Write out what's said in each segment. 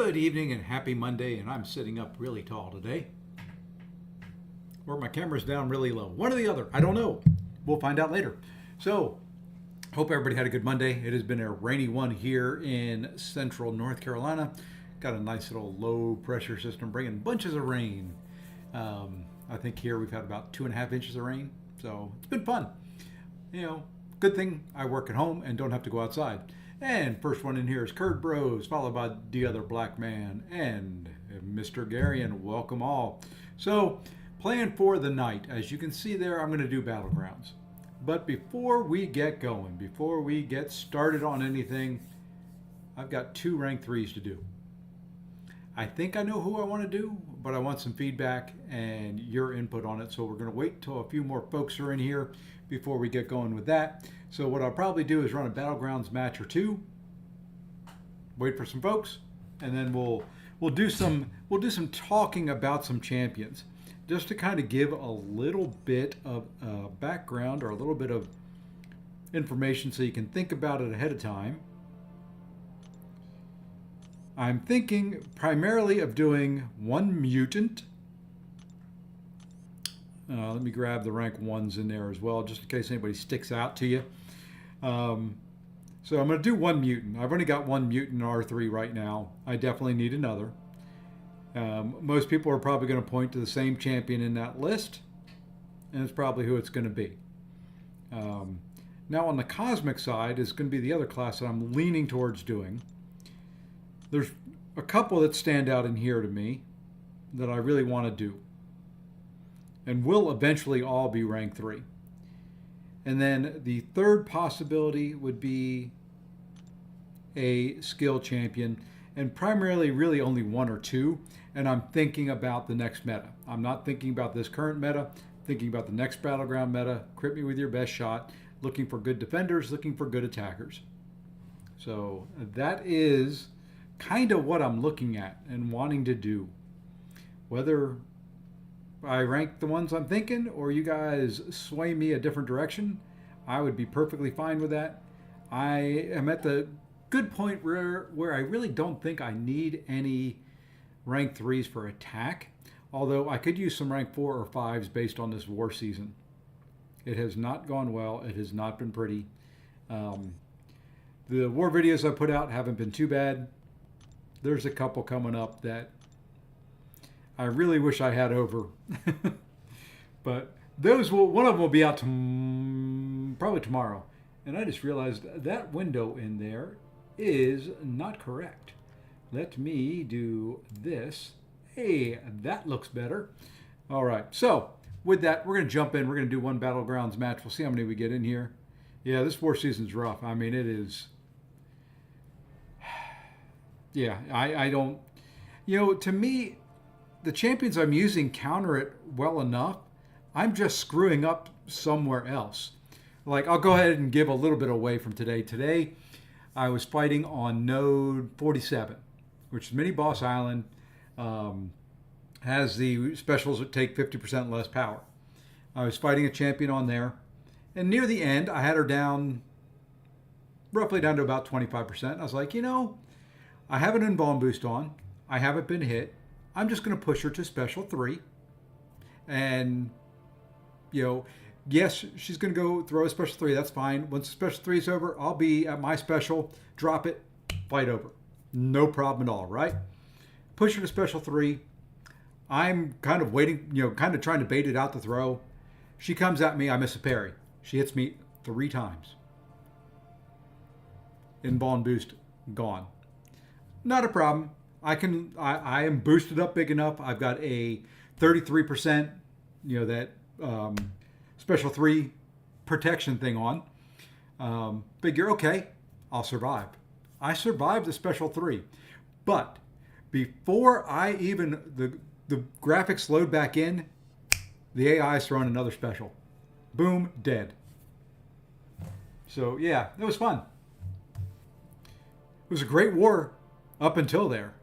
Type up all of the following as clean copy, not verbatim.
Good evening and happy Monday, and I'm sitting up really tall today. Or my camera's down really low. One or the other. I don't know. We'll find out later. So, hope everybody had a good Monday. It has been a rainy one here in central North Carolina. Got a nice little low pressure system bringing bunches of rain. I think here we've had about 2.5 inches of rain. So, it's been fun. You know, good thing I work at home and don't have to go outside. And first one in here is Curd Bros, followed by the other black man and Mr. Garion. Welcome all. So, plan for the night. As you can see there, I'm going to do Battlegrounds. But before we get going, before we get started on anything, I've got 2 rank 3s to do. I think I know who I want to do, but I want some feedback and your input on it. So we're going to wait till a few more folks are in here before we get going with that. So what I'll probably do is run a Battlegrounds match or 2, wait for some folks, and then we'll do some talking about some champions, just to kind of give a little bit of background or a little bit of information so you can think about it ahead of time. I'm thinking primarily of doing 1 mutant. Let me grab the rank 1s in there as well, just in case anybody sticks out to you. So I'm going to do 1 mutant. I've only got 1 mutant R3 right now. I definitely need another. Most people are probably going to point to the same champion in that list, and it's probably who it's going to be. Now on the cosmic side is going to be the other class that I'm leaning towards doing. There's a couple that stand out in here to me that I really want to do, and will eventually all be rank 3. And then the third possibility would be a skill champion, and primarily really only 1 or 2. And I'm thinking about the next meta. I'm not thinking about this current meta, thinking about the next Battleground meta. Crit me with your best shot, looking for good defenders, looking for good attackers. So that is kind of what I'm looking at and wanting to do. Whether I rank the ones I'm thinking or you guys sway me a different direction, I would be perfectly fine with that. I am at the good point where I really don't think I need any rank 3s for attack, although I could use some rank 4 or 5s based on this war season. It has not gone well. It has not been pretty. The war videos I put out haven't been too bad. There's a couple coming up that I really wish I had over. But one of them will be out probably tomorrow. And I just realized that window in there is not correct. Let me do this. Hey, that looks better. All right, so with that, we're going to jump in. We're going to do 1 Battlegrounds match. We'll see how many we get in here. Yeah, this war season's rough. I mean, it is. Yeah, I don't. To me, the champions I'm using counter it well enough. I'm just screwing up somewhere else. Like, I'll go ahead and give a little bit away from today. Today, I was fighting on node 47, which is Mini Boss Island. Has the specials that take 50% less power. I was fighting a champion on there. And near the end, I had her down, roughly down to about 25%. I was like, I have an Unbound boost on. I haven't been hit. I'm just going to push her to special 3. And, yes, she's going to go throw a special 3. That's fine. Once the special 3 is over, I'll be at my special, drop it, fight over. No problem at all, right? Push her to special 3. I'm kind of waiting, kind of trying to bait it out to throw. She comes at me. I miss a parry. She hits me 3 times. Unbound boost gone. Not a problem. I am boosted up big enough. I've got a 33%, that special 3 protection thing on. Figure, okay, I'll survive. I survived the special 3. But before I even, the graphics load back in, the AI is throwing another special. Boom, dead. So yeah, it was fun. It was a great war up until there.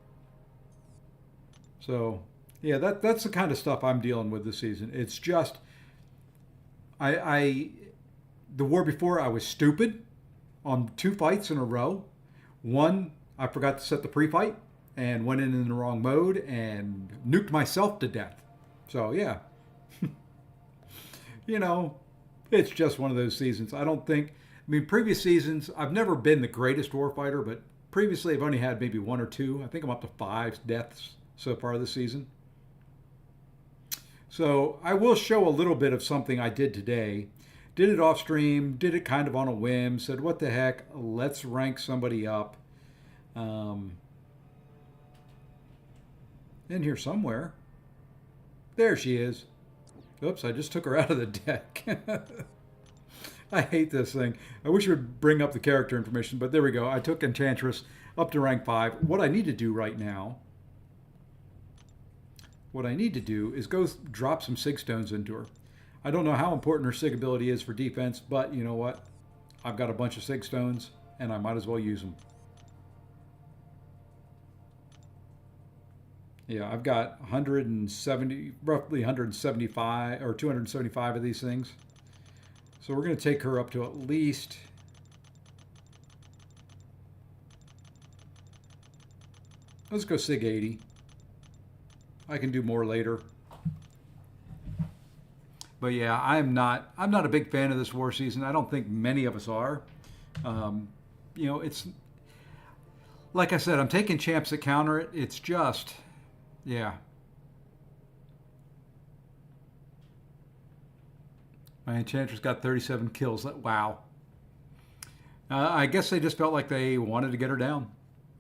So yeah, that's the kind of stuff I'm dealing with this season. It's just, the war before I was stupid on 2 fights in a row. One, I forgot to set the pre-fight. and went in the wrong mode and nuked myself to death. So yeah, you know, it's just one of those seasons. I don't think. I mean, previous seasons, I've never been the greatest warfighter, but previously I've only had maybe one or two. I think I'm up to 5 deaths so far this season. So I will show a little bit of something I did today. Did it off stream, did it kind of on a whim, said, what the heck, let's rank somebody up. In here somewhere. There she is. Oops, I just took her out of the deck. I hate this thing. I wish it would bring up the character information, but there we go. I took Enchantress up to rank 5. What I need to do right now, is go drop some Sig Stones into her. I don't know how important her Sig ability is for defense, but you know what? I've got a bunch of Sig Stones, and I might as well use them. Yeah, I've got 170, roughly 175 or 275 of these things. So we're going to take her up to at least, let's go Sig 80. I can do more later. But yeah, I'm not a big fan of this war season. I don't think many of us are. You know, it's like I said, I'm taking champs that counter it. It's just, yeah. My Enchantress got 37 kills. Wow. I guess they just felt like they wanted to get her down.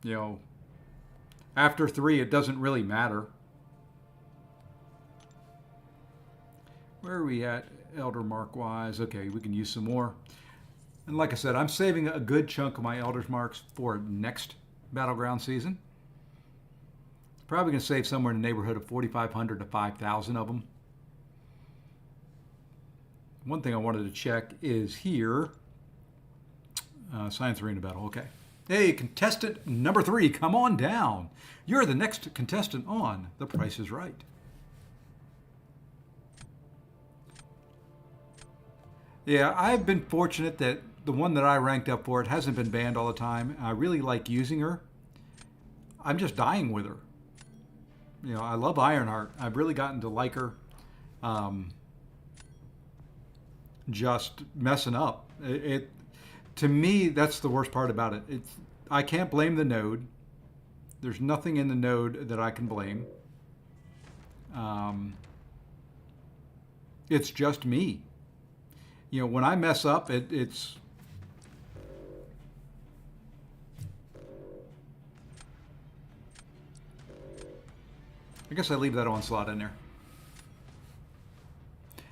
You know, after 3, it doesn't really matter. Where are we at, Elder Mark wise? Okay, we can use some more. And like I said, I'm saving a good chunk of my Elder's Marks for next Battleground season. Probably going to save somewhere in the neighborhood of 4,500 to 5,000 of them. One thing I wanted to check is here. Science Arena Battle, okay. Hey, contestant number 3, come on down. You're the next contestant on The Price is Right. Yeah, I've been fortunate that the one that I ranked up for it hasn't been banned all the time. I really like using her. I'm just dying with her. You know, I love Ironheart. I've really gotten to like her. Just messing up. To me, that's the worst part about it. I can't blame the node. There's nothing in the node that I can blame. It's just me. You know, when I mess up, it's I guess I leave that onslaught in there.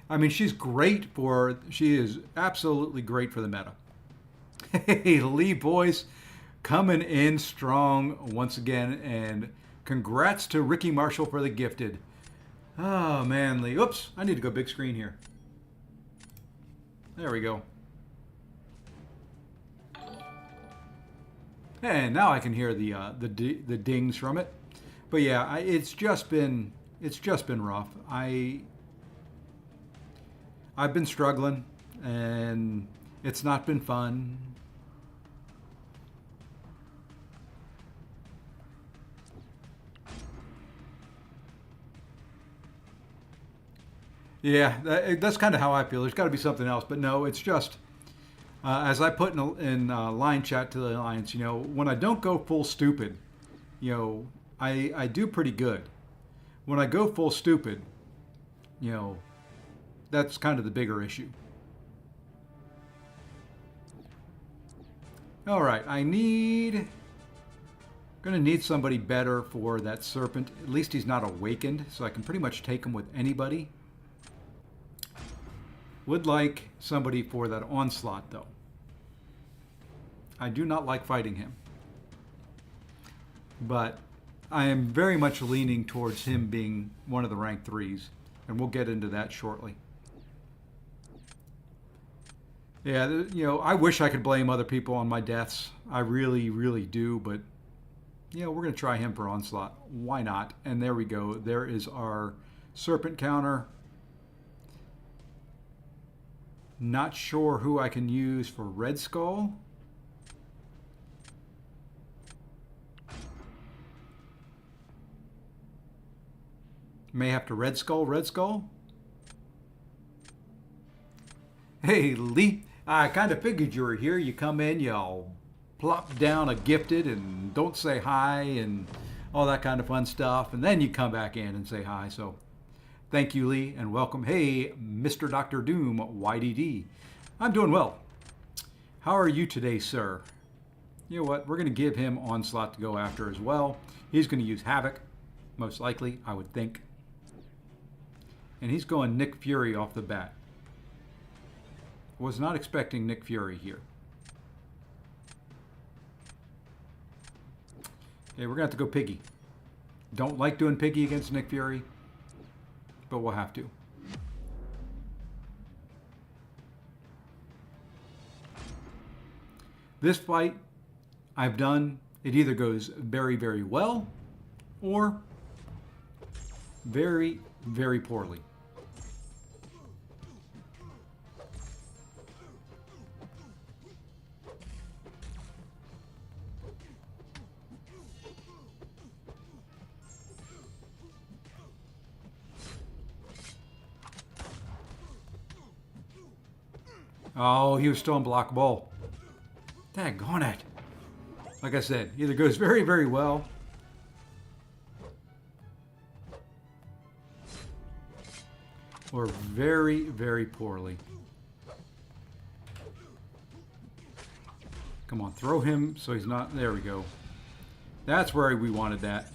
I mean, she is absolutely great for the meta. Hey, Lee boys, coming in strong once again, and congrats to Ricky Marshall for the gifted. Oh man, Lee. Oops, I need to go big screen here. There we go. And now I can hear the dings from it. But yeah, it's just been rough. I've been struggling, and it's not been fun. Yeah, that's kind of how I feel. There's got to be something else, but no, it's just as I put in line chat to the Alliance. You know, when I don't go full stupid, you know, I do pretty good. When I go full stupid, you know, that's kind of the bigger issue. All right, gonna need somebody better for that serpent. At least he's not awakened, so I can pretty much take him with anybody. Would like somebody for that onslaught, though. I do not like fighting him. But I am very much leaning towards him being one of the rank 3s, and we'll get into that shortly. Yeah, you know, I wish I could blame other people on my deaths. I really, really do, but, you know, we're going to try him for onslaught. Why not? And there we go. There is our serpent counter. Not sure who I can use for Red Skull. May have to Red Skull, Red Skull. Hey, Lee. I kind of figured you were here. You come in, you plop down a gifted and don't say hi and all that kind of fun stuff. And then you come back in and say hi. So thank you, Lee, and welcome. Hey, Mr. Dr. Doom, YDD. I'm doing well. How are you today, sir? You know what? We're going to give him Onslaught to go after as well. He's going to use Havoc, most likely, I would think. And he's going Nick Fury off the bat. Was not expecting Nick Fury here. Okay, we're going to have to go Piggy. Don't like doing Piggy against Nick Fury, but we'll have to. This fight I've done, it either goes very, very well or very, very poorly. Oh, he was still unblockable. Daggone it. Like I said, either goes very, very well or very, very poorly. Come on, throw him so he's not... There we go. That's where we wanted that.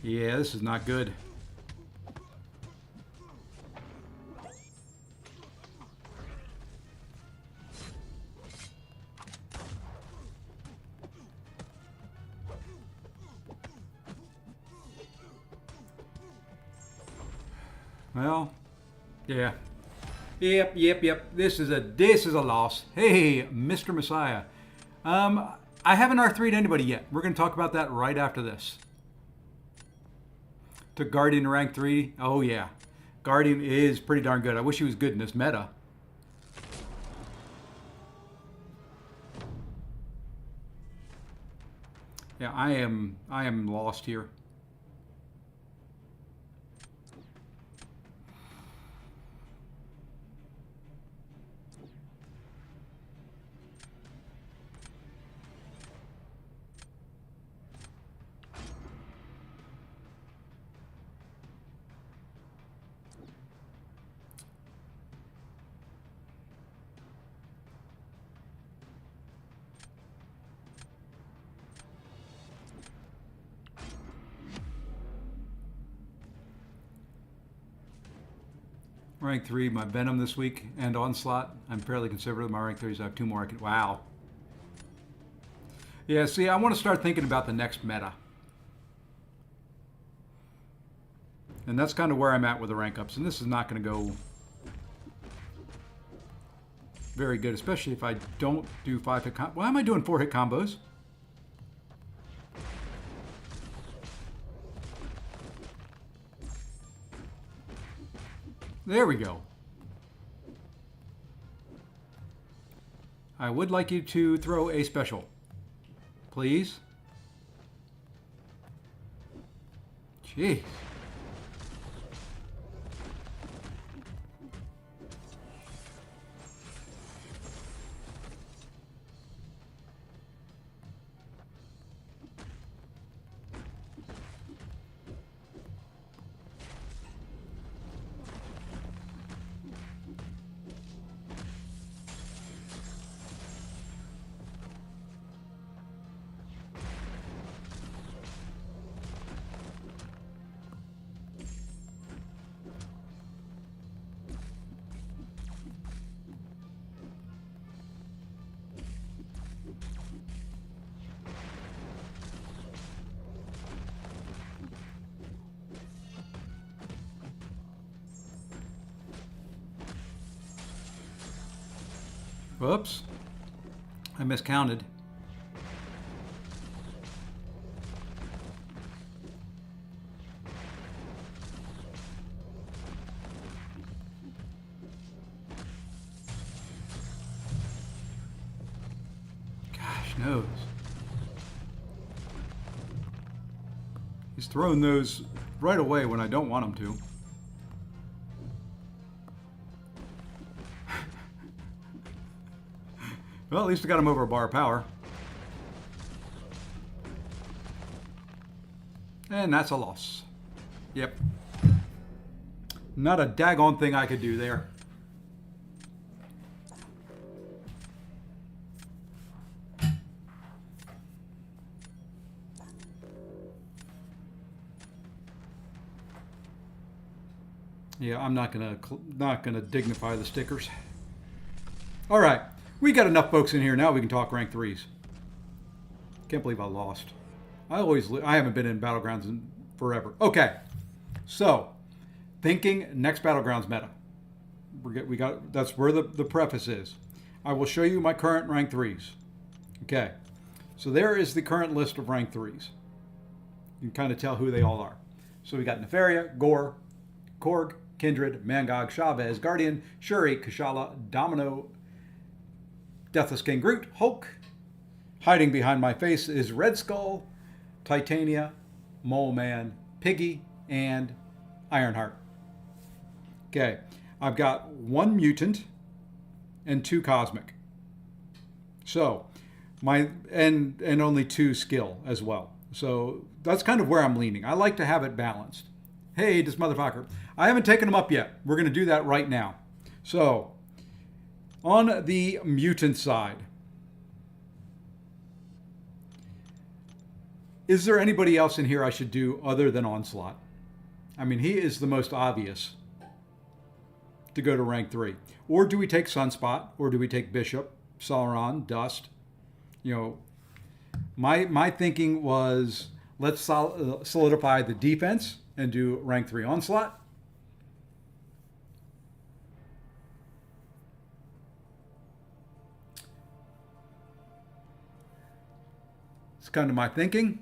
Yeah, this is not good. Well, yeah. Yep. This is a loss. Hey, Mr. Messiah. I haven't R3'd anybody yet. We're going to talk about that right after this. Took Guardian to rank 3. Oh, yeah. Guardian is pretty darn good. I wish he was good in this meta. Yeah, I am lost here. Rank 3, my Venom this week, and Onslaught. I'm fairly conservative. My rank 3s, I have 2 more. Wow. Yeah, see, I want to start thinking about the next meta. And that's kind of where I'm at with the rank ups. And this is not going to go very good, especially if I don't do 5-hit combos. Why am I doing 4-hit combos? There we go. I would like you to throw a special, please. Jeez. Whoops. I miscounted. knows? He's throwing those right away when I don't want him to. Well, at least we got him over a bar of power. And that's a loss. Yep. Not a daggone thing I could do there. Yeah, I'm not gonna dignify the stickers. All right, we got enough folks in here now. We can talk rank 3s. Can't believe I lost. I haven't been in Battlegrounds in forever. Okay, so thinking next Battlegrounds meta. That's where the preface is. I will show you my current rank 3s. Okay, so there is the current list of rank 3s. You can kind of tell who they all are. So we got Nefaria, Gore, Korg, Kindred, Mangog, Chavez, Guardian, Shuri, Kashala, Domino, Deathless King Groot, Hulk. Hiding behind my face is Red Skull, Titania, Mole Man, Piggy, and Ironheart. Okay, I've got 1 mutant and 2 cosmic. So and only 2 skill as well. So that's kind of where I'm leaning. I like to have it balanced. Hey, this motherfucker. I haven't taken them up yet. We're going to do that right now. So, on the mutant side, is there anybody else in here I should do other than Onslaught? I mean, he is the most obvious to go to rank 3. Or do we take Sunspot? Or do we take Bishop, Sauron, Dust? You know, my thinking was, let's solidify the defense and do rank 3 Onslaught. It's kind of my thinking.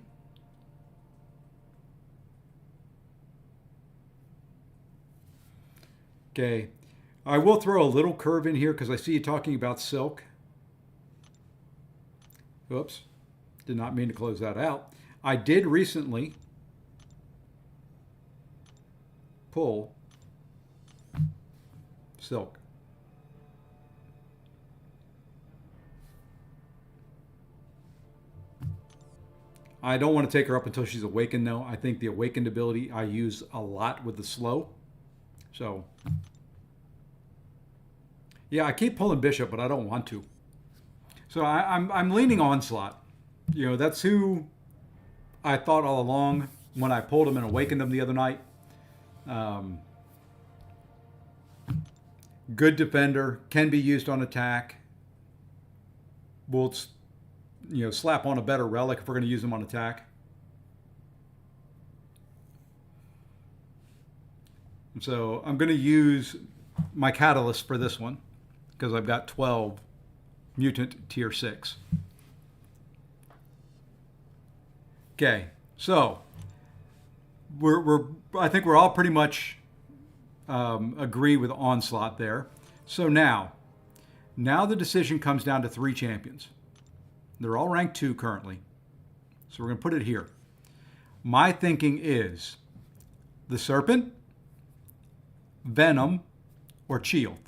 Okay, I will throw a little curve in here because I see you talking about Silk. Oops, did not mean to close that out. I did recently pull Silk. I don't want to take her up until she's awakened, though. I think the awakened ability I use a lot with the slow. So, yeah, I keep pulling Bishop, but I don't want to. So I'm leaning Onslaught. You know, that's who I thought all along when I pulled him and awakened him the other night. Good defender, can be used on attack. We'll, you know, slap on a better relic if we're going to use him on attack. So I'm going to use my catalyst for this one because I've got 12 mutant tier 6. Okay, so I think we're all pretty much agree with Onslaught there. So now the decision comes down to 3 champions. They're all ranked 2 currently. So we're going to put it here. My thinking is the Serpent, Venom, or Shield.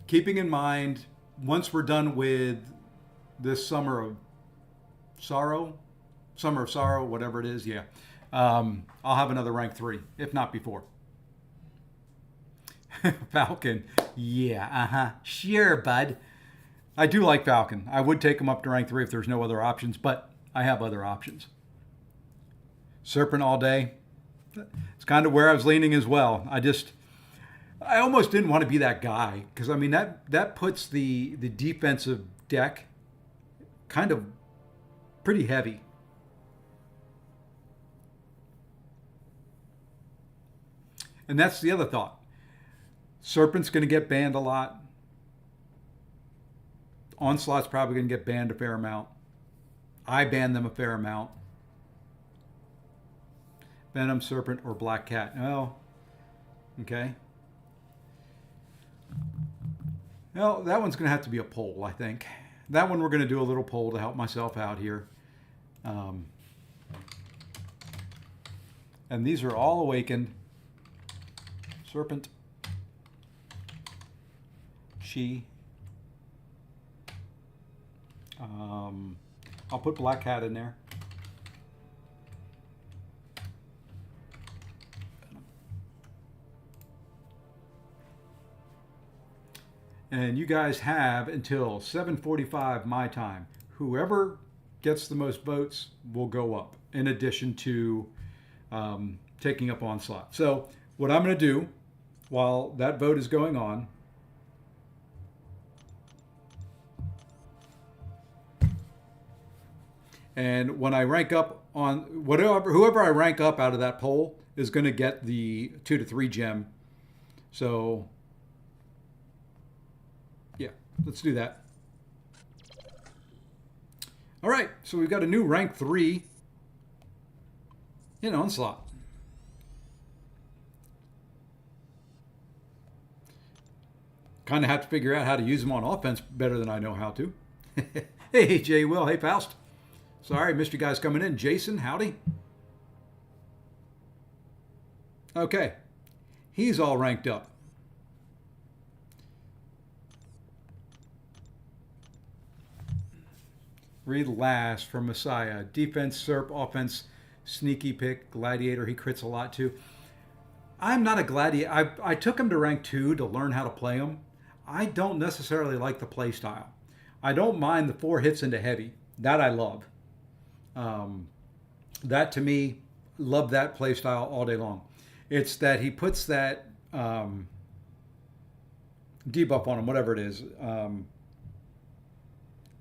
Keeping in mind, once we're done with this Summer of Sorrow, whatever it is, yeah, I'll have another rank 3, if not before. Falcon, yeah, sure, bud. I do like Falcon. I would take him up to rank 3 if there's no other options, but I have other options. Serpent all day. It's kind of where I was leaning as well. I almost didn't want to be that guy because, I mean, that puts the defensive deck kind of pretty heavy. And that's the other thought. Serpent's going to get banned a lot. Onslaught's probably going to get banned a fair amount. I ban them a fair amount. Venom, Serpent, or Black Cat. Oh, okay. Well, that one's going to have to be a poll, I think. That one we're going to do a little poll to help myself out here. Um, and these are all awakened. Serpent. She. I'll put Black Cat in there. And you guys have until 7:45 my time. Whoever gets the most votes will go up, in addition to taking up Onslaught. So what I'm going to do while that vote is going on, and when I rank up on whoever I rank up out of that poll is going to get the 2 to 3 gem. So yeah, let's do that. All right, so we've got a new rank 3 in Onslaught. Kind of have to figure out how to use them on offense better than I know how to. Hey, Jay Will. Hey, Faust. Sorry, missed you guys coming in. Jason, howdy. Okay, he's all ranked up. Read last from Messiah. Defense, Serp, offense, sneaky pick, gladiator. He crits a lot too. I'm not a gladiator. I took him to rank 2 to learn how to play him. I don't necessarily like the play style. I don't mind the 4 hits into heavy. That I love. That to me, love that play style all day long. It's that he puts that debuff on him, whatever it is.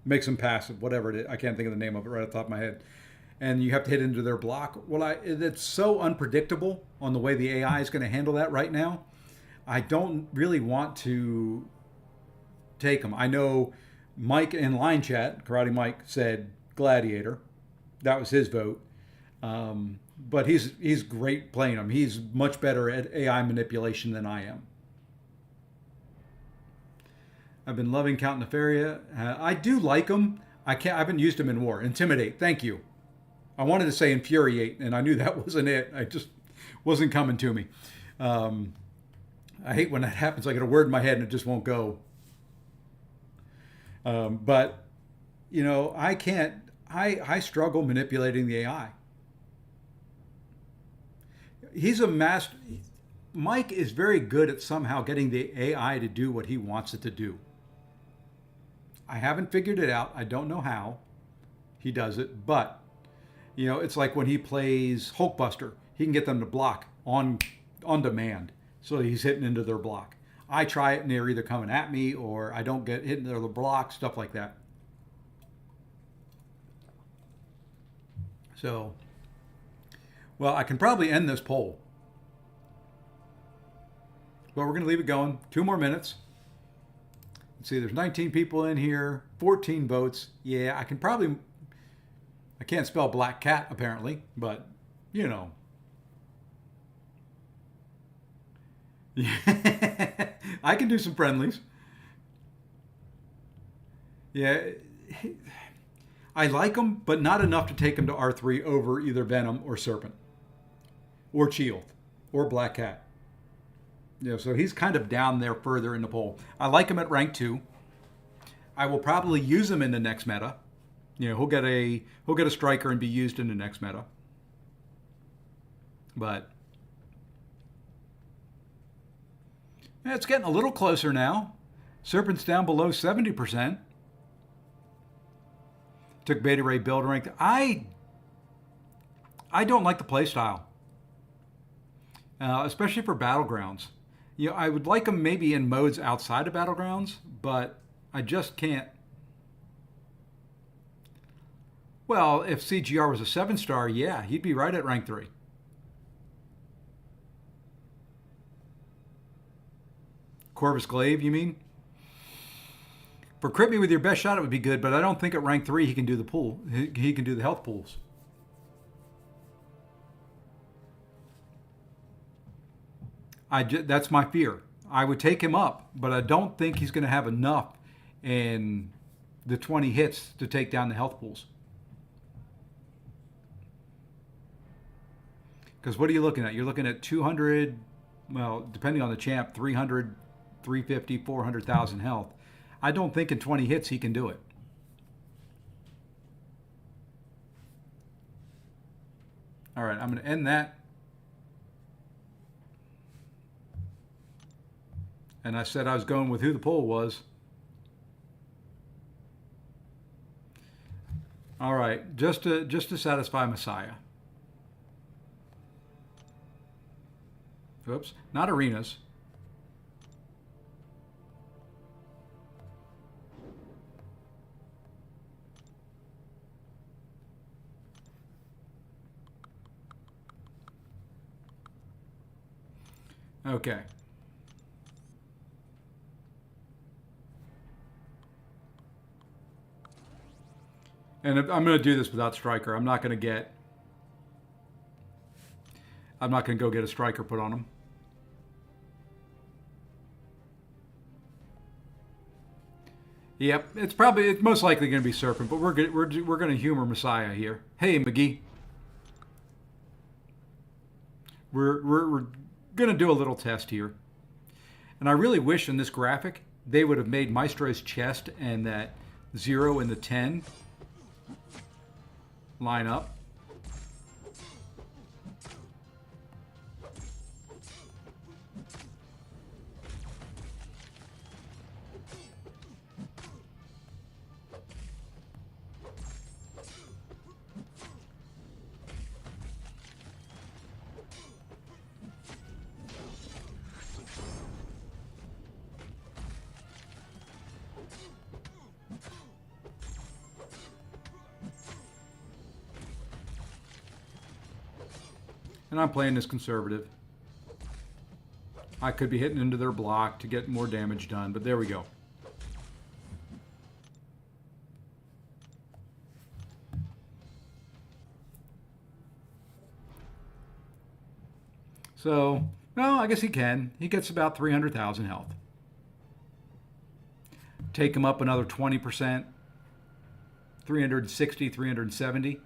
Makes him passive, whatever it is. I can't think of the name of it right off the top of my head. And you have to hit into their block. Well, it's so unpredictable on the way the AI is going to handle that right now. I don't really want to take him. I know Mike in line chat, Karate Mike, said Gladiator. That was his vote. But he's great playing him. He's much better at AI manipulation than I am. I've been loving Count Nefaria. I do like him. I haven't used him in war. Intimidate. Thank you. I wanted to say infuriate, and I knew that wasn't it. I just wasn't coming to me. I hate when that happens. I get a word in my head and it just won't go. But you know, I can't. I struggle manipulating the AI. He's a master. Mike is very good at somehow getting the AI to do what he wants it to do. I haven't figured it out. I don't know how he does it, but you know, it's like when he plays Hulkbuster, he can get them to block on demand. So he's hitting into their block. I try it and they're either coming at me or I don't get hit into their block, stuff like that. So, well, I can probably end this poll. But we're going to leave it going. 2 more minutes. Let's see, there's 19 people in here, 14 votes. Yeah, I can't spell Black Cat apparently, but you know. I can do some friendlies. Yeah, I like him, but not enough to take him to R3 over either Venom or Serpent or Shield or Black Cat. You know, so he's kind of down there further in the poll. I like him at rank 2. I will probably use him in the next meta. You know, he'll get a striker and be used in the next meta. But it's getting a little closer now. Serpent's down below 70%. Took Beta Ray build rank. I don't like the play style, especially for Battlegrounds. You know, I would like him maybe in modes outside of Battlegrounds, but I just can't. Well, if CGR was a 7-star, yeah, he'd be right at rank 3. Corvus Glaive, you mean? For crit me with your best shot, it would be good, but I don't think at rank 3 he can do the pool. He can do the health pools. That's my fear. I would take him up, but I don't think he's going to have enough in the 20 hits to take down the health pools. Because what are you looking at? You're looking at 200, well, depending on the champ, 300, 350, 400,000 health. I don't think in 20 hits he can do it. All right, I'm going to end that. And I said I was going with who the poll was. All right, just to satisfy Messiah. Oops, not arenas. Okay. And I'm going to do this without striker. I'm not going to go get a striker put on him. Yep, it's most likely going to be Serpent, but we're going to humor Messiah here. Hey, McGee. We're going to do a little test here. And I really wish in this graphic they would have made Maestro's chest and that 0 and the 10 line up. And I'm playing this conservative. I could be hitting into their block to get more damage done, but there we go. So, well, I guess he can. He gets about 300,000 health. Take him up another 20%. 360, 370.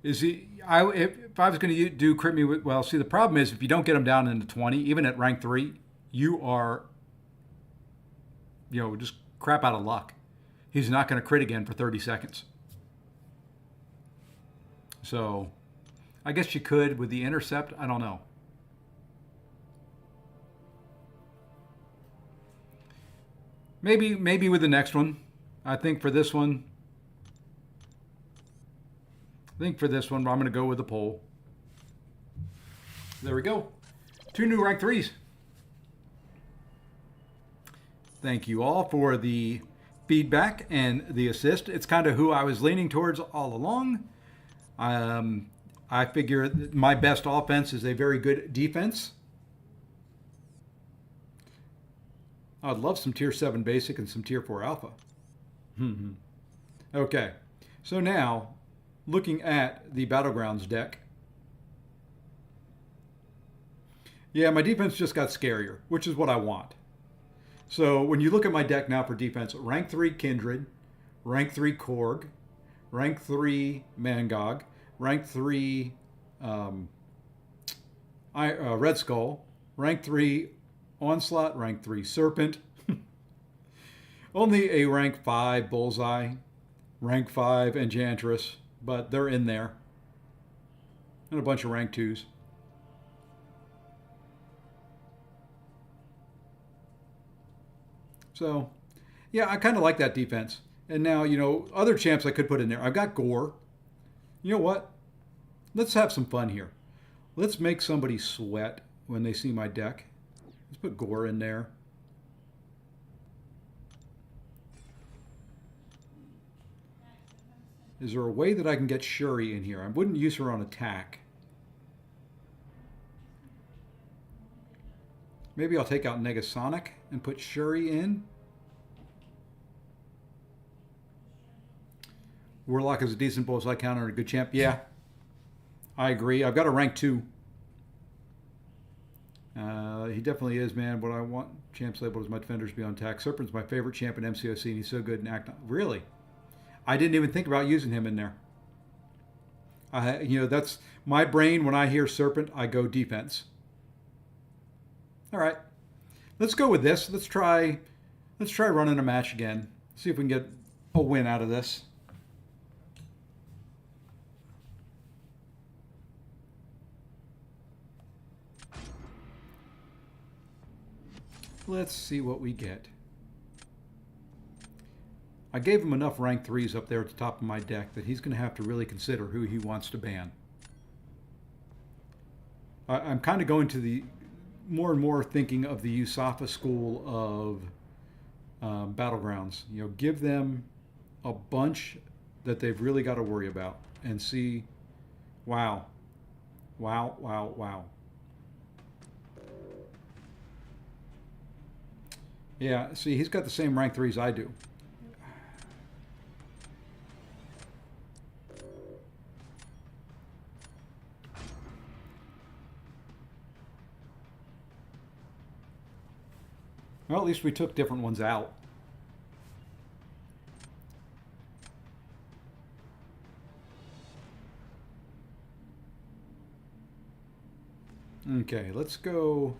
Is he? If I was going to do crit me with, well, see, the problem is if you don't get him down into 20, even at rank 3, you are, just crap out of luck. He's not going to crit again for 30 seconds. So, I guess you could with the intercept. I don't know. Maybe with the next one. I think for this one, I'm going to go with the pole. There we go. 2 new rank 3s. Thank you all for the feedback and the assist. It's kind of who I was leaning towards all along. I figure my best offense is a very good defense. I'd love some tier 7 basic and some tier 4 alpha. Okay, so now looking at the Battlegrounds deck. Yeah, my defense just got scarier, which is what I want. So when you look at my deck now for defense, rank 3 Kindred, rank 3 Korg, rank 3 Mangog, rank 3 Red Skull, rank 3 Onslaught, rank 3 Serpent, only a rank 5 Bullseye, rank 5 Enchantress, but they're in there, and a bunch of rank 2s. So, yeah, I kind of like that defense. And now, other champs I could put in there. I've got Gore. You know what? Let's have some fun here. Let's make somebody sweat when they see my deck. Let's put Gore in there. Is there a way that I can get Shuri in here? I wouldn't use her on attack. Maybe I'll take out Negasonic and put Shuri in. Warlock is a decent bullseye counter and a good champ. Yeah, I agree. I've got a rank 2. He definitely is, man. What I want champs labeled as my defenders to be on attack. Serpent's my favorite champ in MCOC, and he's so good in Act. Really? I didn't even think about using him in there. That's my brain. When I hear Serpent, I go defense. All right, let's go with this. Let's try running a match again. See if we can get a win out of this. Let's see what we get. I gave him enough rank 3s up there at the top of my deck that he's going to have to really consider who he wants to ban. I'm kind of going to the more and more thinking of the USAFA school of Battlegrounds. Give them a bunch that they've really got to worry about and see, wow. Yeah, see, he's got the same rank 3s I do. Well, at least we took different ones out. Okay, let's go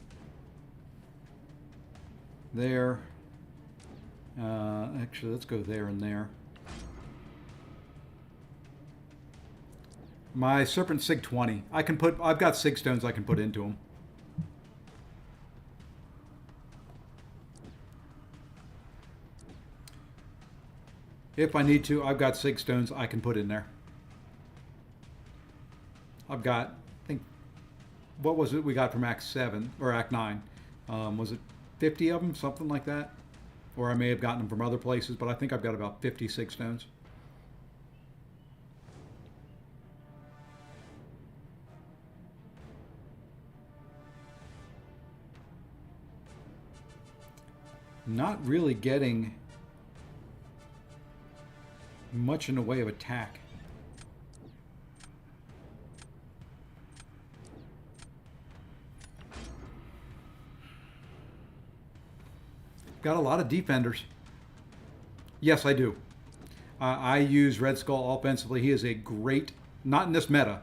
there. Actually, let's go there and there. My Serpent Sig 20. I've got Sig stones I can put into them. If I need to, I've got Sig stones I can put in there. I've got, I think, what was it we got from Act 7 or Act 9? Was it 50 of them, something like that? Or I may have gotten them from other places, but I think I've got about 50 Sig stones. Not really getting much in the way of attack. Got a lot of defenders. Yes, I do. I use Red Skull offensively. He is a great, not in this meta,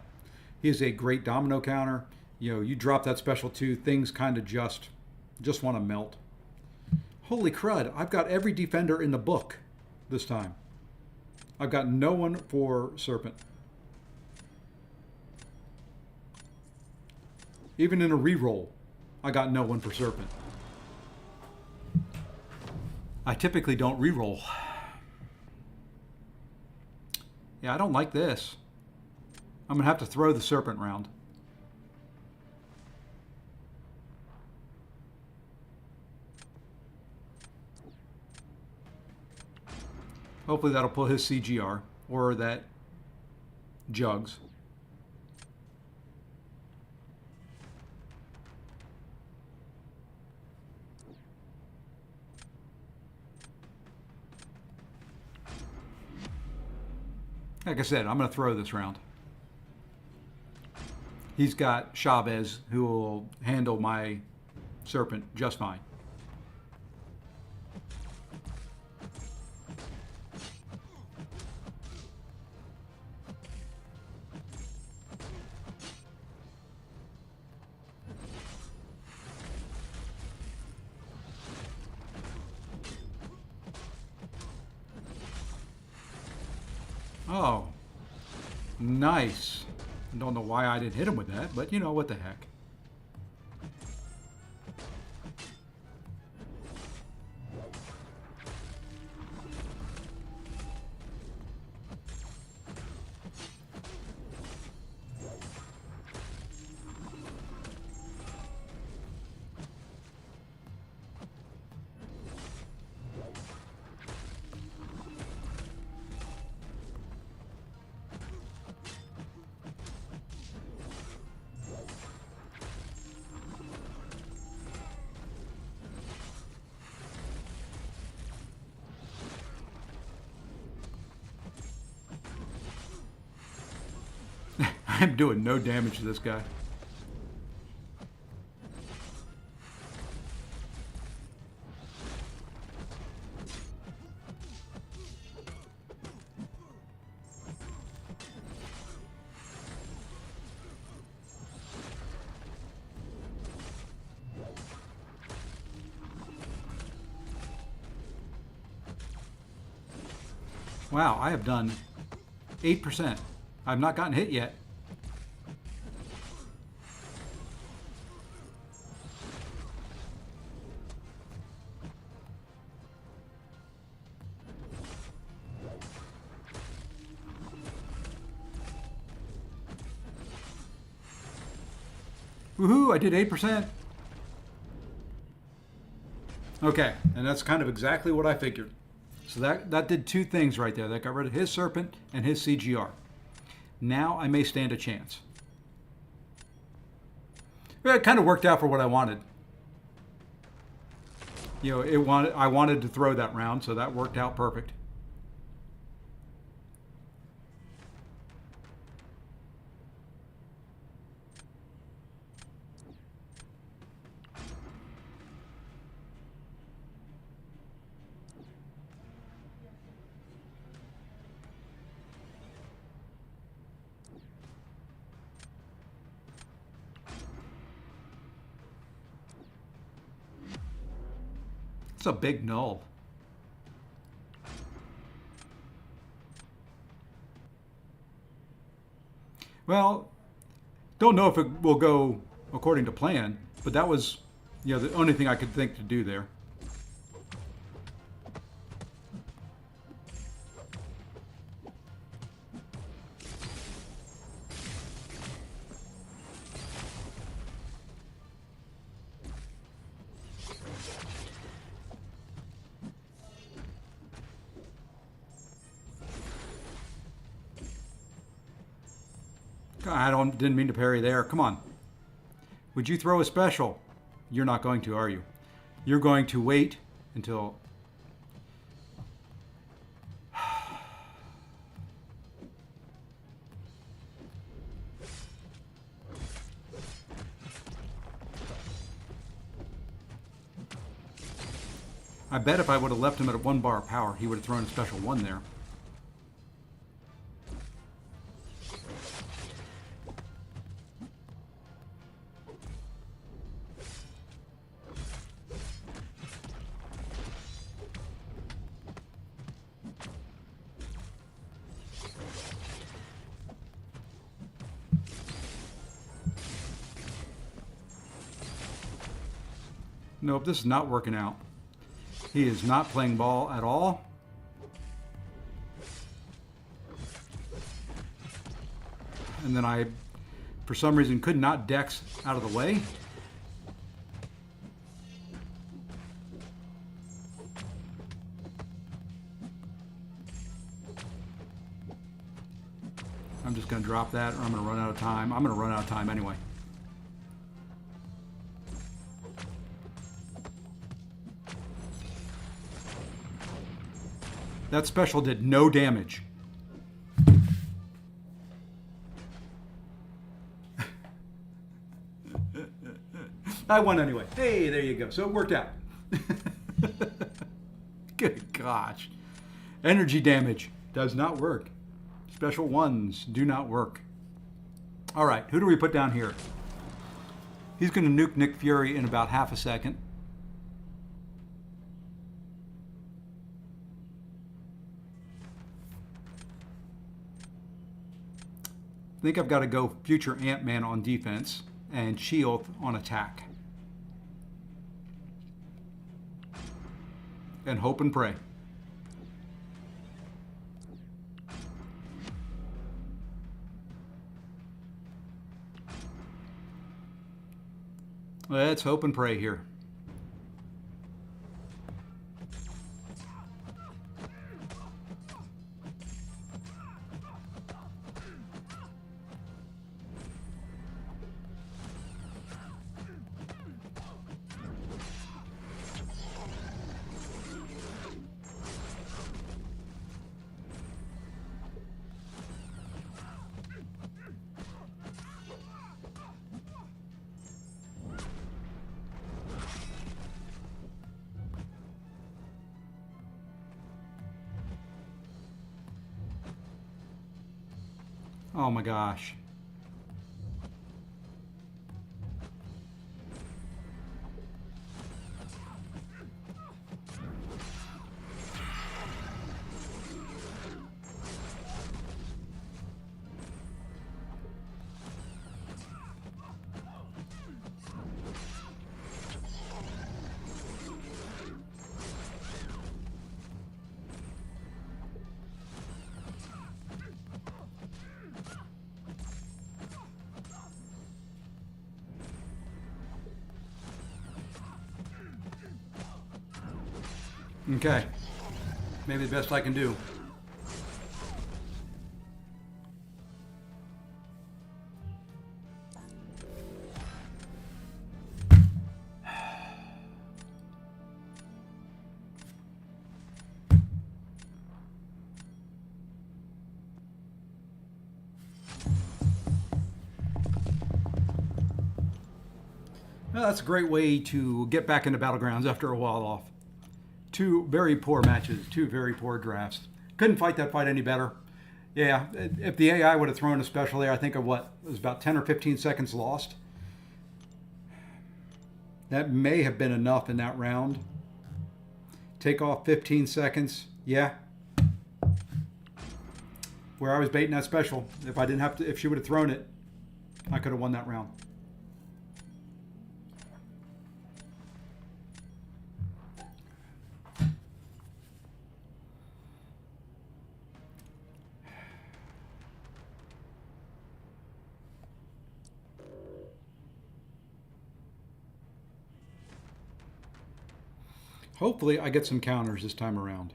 he is a great domino counter. You drop that special 2, things kind of just want to melt. Holy crud, I've got every defender in the book this time. I've got no one for Serpent. Even in a reroll, I got no one for Serpent. I typically don't reroll. Yeah, I don't like this. I'm going to have to throw the Serpent round. Hopefully that'll pull his CGR, or that Jugs. Like I said, I'm going to throw this round. He's got Chavez, who will handle my Serpent just fine. Oh, nice. I don't know why I didn't hit him with that, but what the heck. I'm doing no damage to this guy. Wow, I have done 8%. I've not gotten hit yet. Woohoo, I did 8%. Okay, and that's kind of exactly what I figured. So that did two things right there. That got rid of his Serpent and his CGR. Now I may stand a chance. Well, it kind of worked out for what I wanted. You know, I wanted to throw that round, so that worked out perfect. It's a big null. Well, don't know if it will go according to plan, but that was, you know, the only thing I could think to do there. Didn't mean to parry there. Come on. Would you throw a special? You're not going to, are you? You're going to wait until... I bet if I would have left him at a 1 bar of power, he would have thrown a special 1 there. Nope, this is not working out. He is not playing ball at all. And then I, for some reason, could not dex out of the way. I'm just going to drop that or I'm going to run out of time. I'm going to run out of time anyway. That special did no damage. I won anyway. Hey, there you go. So it worked out. Good gosh. Energy damage does not work. Special 1s do not work. All right, who do we put down here? He's going to nuke Nick Fury in about half a second. I think I've got to go Future Ant-Man on defense and Shield on attack. And hope and pray. Let's hope and pray here. Oh my gosh. Okay. Maybe the best I can do. Well, that's a great way to get back into Battlegrounds after a while off. Two very poor matches, two very poor drafts. Couldn't fight that fight any better. Yeah, if the AI would have thrown a special there, I think of what, it was about 10 or 15 seconds lost. That may have been enough in that round. Take off 15 seconds. Yeah. Where I was baiting that special. If I didn't have to, if she would have thrown it, I could have won that round. Hopefully I get some counters this time around.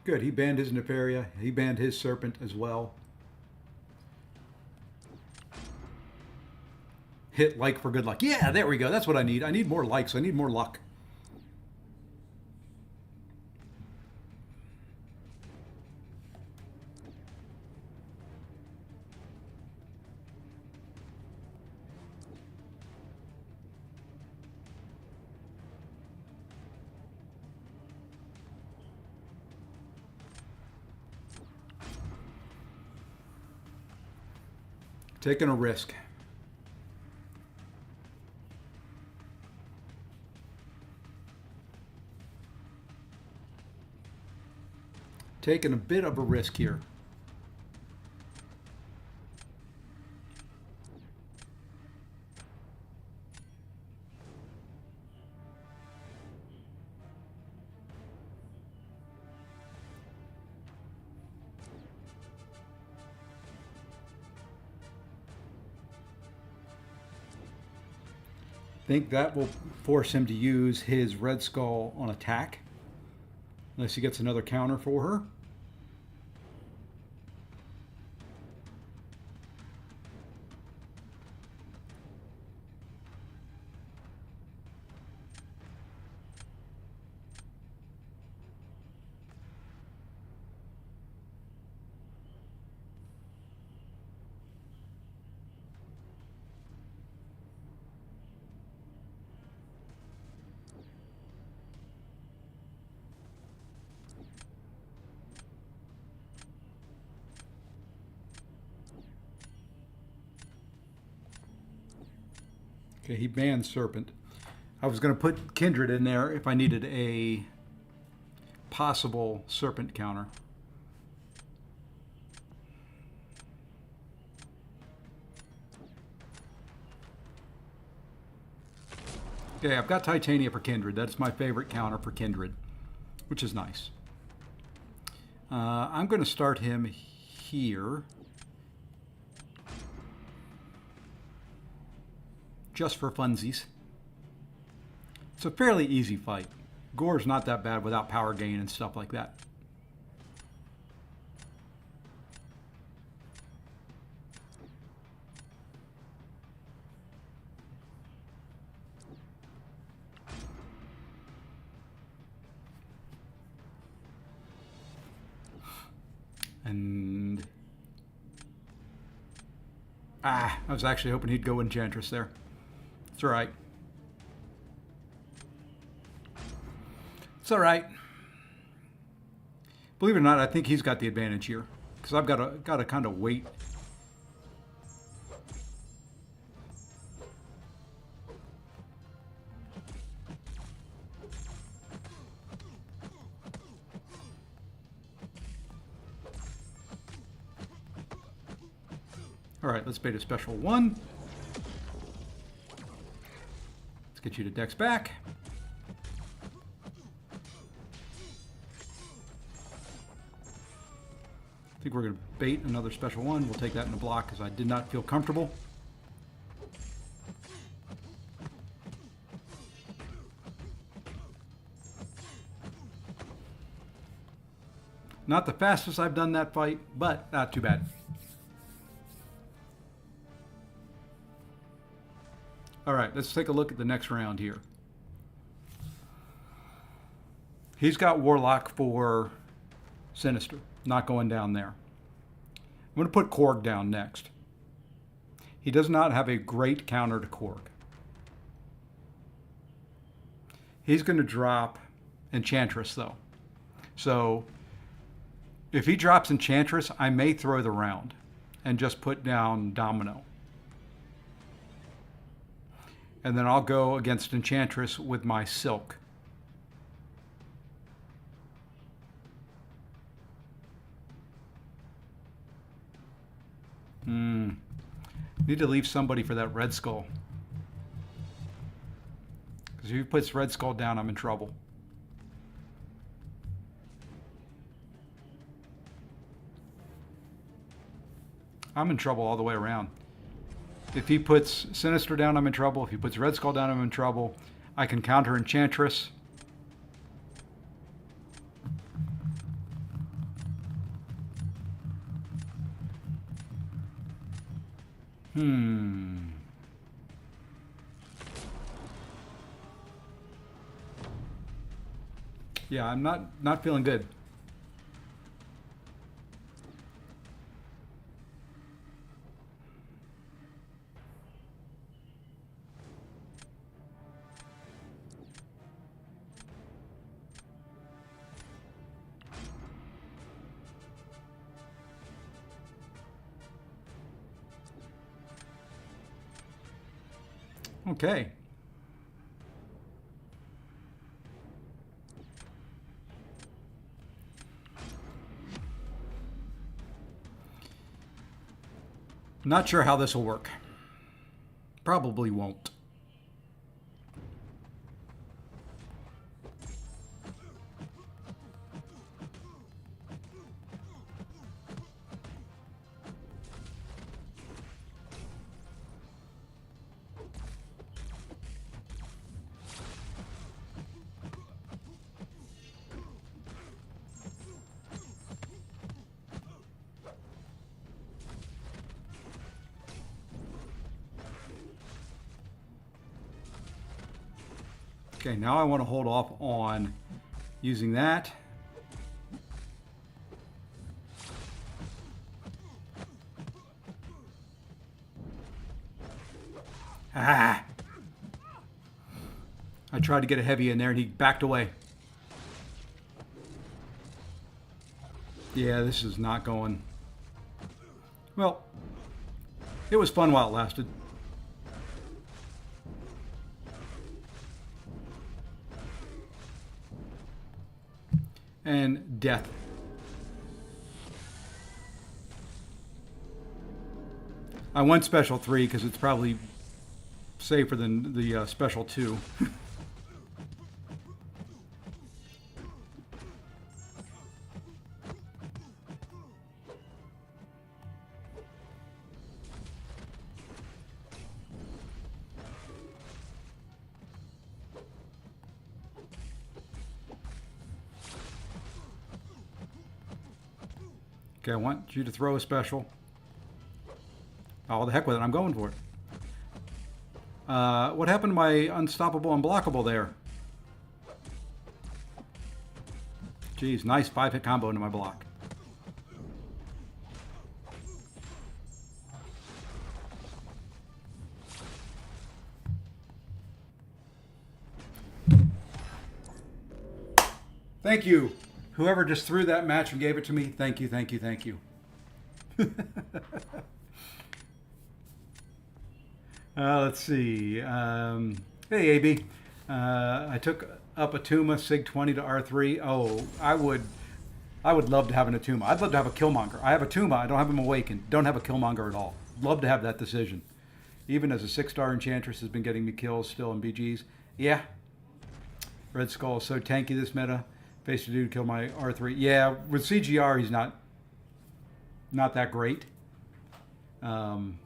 Good, he banned his Nefaria. He banned his Serpent as well. Hit like for good luck. Yeah, there we go. That's what I need. I need more likes. I need more luck. Taking a risk. Taking a bit of a risk here. Think that will force him to use his Red Skull on attack. Unless he gets another counter for her. Okay, he banned Serpent. I was going to put Kindred in there if I needed a possible Serpent counter. Okay, I've got Titania for Kindred. That's my favorite counter for Kindred, which is nice. I'm going to start him here. Just for funsies. It's a fairly easy fight. Gore's not that bad without power gain and stuff like that. And I was actually hoping he'd go Enchantress there. It's all right. It's all right. Believe it or not, I think he's got the advantage here because I've got to kind of wait. All right, let's bait a special one. Let's get you to Dex back. I think we're going to bait another special one. We'll take that in the block because I did not feel comfortable. Not the fastest I've done that fight, but not too bad. All right, let's take a look at the next round here. He's got Warlock for Sinister, not going down there. I'm going to put Korg down next. He does not have a great counter to Korg. He's going to drop Enchantress, though. So if he drops Enchantress, I may throw the round and just put down Domino. And then I'll go against Enchantress with my Silk. Need to leave somebody for that Red Skull. Because if he puts Red Skull down, I'm in trouble. I'm in trouble all the way around. If he puts Sinister down, I'm in trouble. If he puts Red Skull down, I'm in trouble. I can counter Enchantress. Yeah, I'm not feeling good. Okay. Not sure how this will work. Probably won't. Okay, now I want to hold off on using that. Ah! I tried to get a heavy in there and he backed away. Yeah, this is not going. Well, it was fun while it lasted. And death. I went special 3 because it's probably safer than the special 2. Okay, I want you to throw a special. Oh, the heck with it. I'm going for it. What happened to my unstoppable, unblockable there? Jeez, nice 5-hit combo into my block. Thank you. Whoever just threw that match and gave it to me, thank you, thank you, thank you. Let's see. Hey, AB. I took up Atuma Sig 20 to R3. Oh, I would love to have an Atuma. I'd love to have a Killmonger. I have Atuma. I don't have him awakened. Don't have a Killmonger at all. Love to have that decision. Even as a 6-star Enchantress has been getting me kills still in BGs. Yeah. Red Skull is so tanky this meta. Face a dude kill my R3. Yeah, with CGR he's not not that great. Um,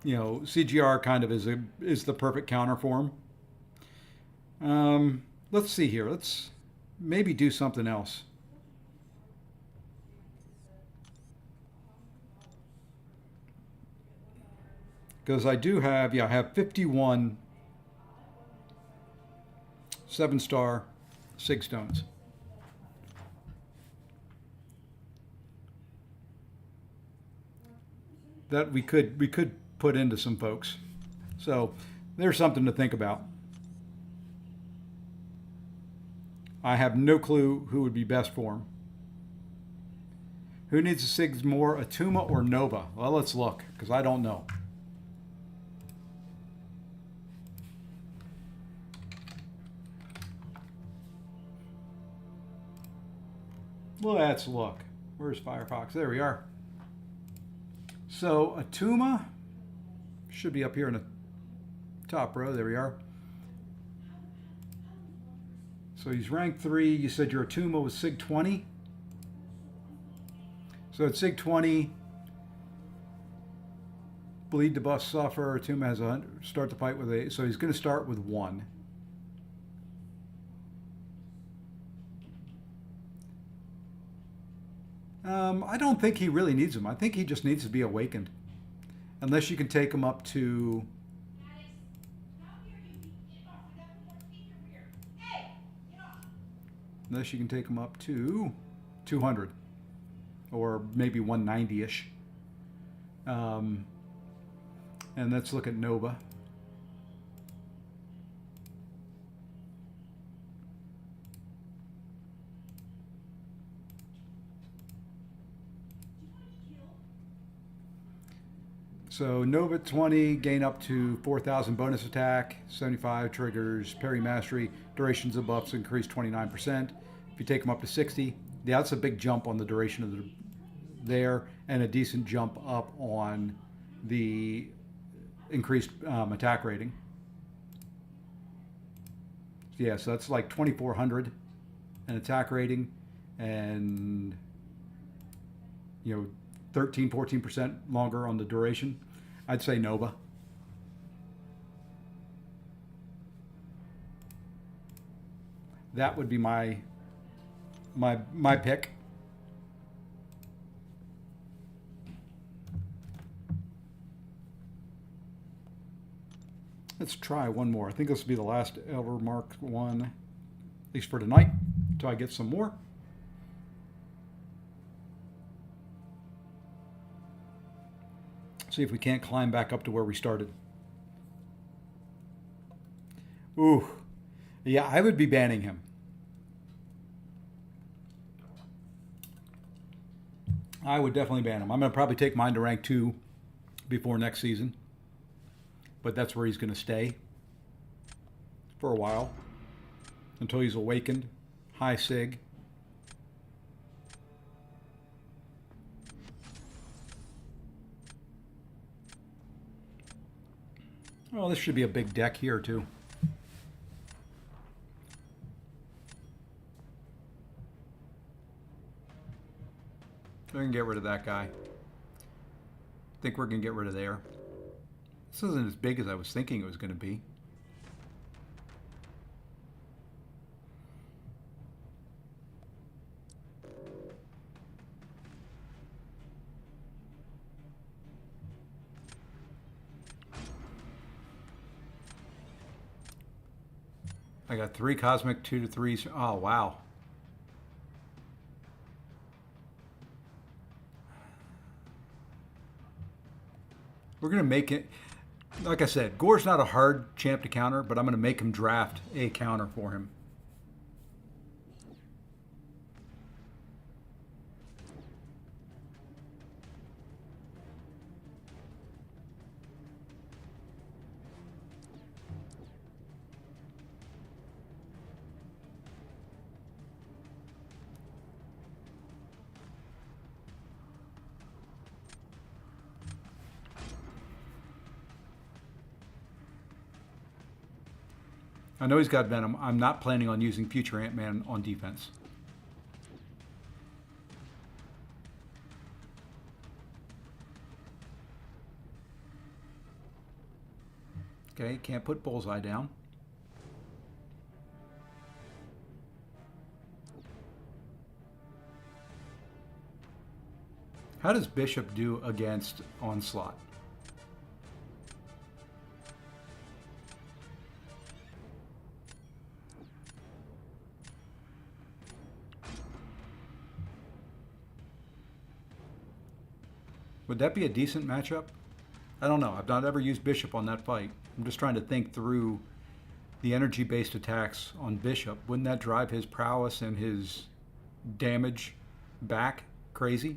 CGR kind of is the perfect counter for him. Let's see here. Let's maybe do something else. Because I do have, I have 51 7-star Sig Stones. That we could put into some folks. So there's something to think about. I have no clue who would be best for him. Who needs the Sigs more, Atuma or Nova? Well, let's look, because I don't know. Let's look. Where's Firefox? There we are. So Atuma should be up here in the top row. There we are. So he's rank 3. You said your Atuma was Sig 20. So at Sig 20, bleed, debuff, suffer. Atuma has 100. Start the fight with a. So he's going to start with 1. I don't think he really needs him. I think he just needs to be awakened. Unless you can take him up to... Unless you can take him up to 200. Or maybe 190-ish. And let's look at Nova. So Nova 20, gain up to 4,000 bonus attack, 75 triggers, parry mastery, durations of buffs increase 29%. If you take them up to 60, yeah, that's a big jump on the duration of there, and a decent jump up on the increased attack rating. Yeah, so that's like 2,400 an attack rating, and 13-14% longer on the duration. I'd say Nova. That would be my pick. Let's try one more. I think this will be the last ever marked one, at least for tonight, until I get some more. See if we can't climb back up to where we started. Ooh. Yeah, I would be banning him. I would definitely ban him. I'm going to probably take mine to rank 2 before next season. But that's where he's going to stay for a while. Until he's awakened. High Sig. Oh, this should be a big deck here, too. We're going to get rid of that guy. I think we're going to get rid of there. This isn't as big as I was thinking it was going to be. I got 3 cosmic 2-3s. Oh, wow. We're going to make it, like I said, Gore's not a hard champ to counter, but I'm going to make him draft a counter for him. I know he's got Venom. I'm not planning on using Future Ant-Man on defense. Okay, can't put bullseye down. How does bishop do against onslaught? Would that be a decent matchup? I don't know. I've not ever used bishop on that fight. I'm just trying to think through the energy-based attacks on bishop. Wouldn't that drive his prowess and his damage back crazy?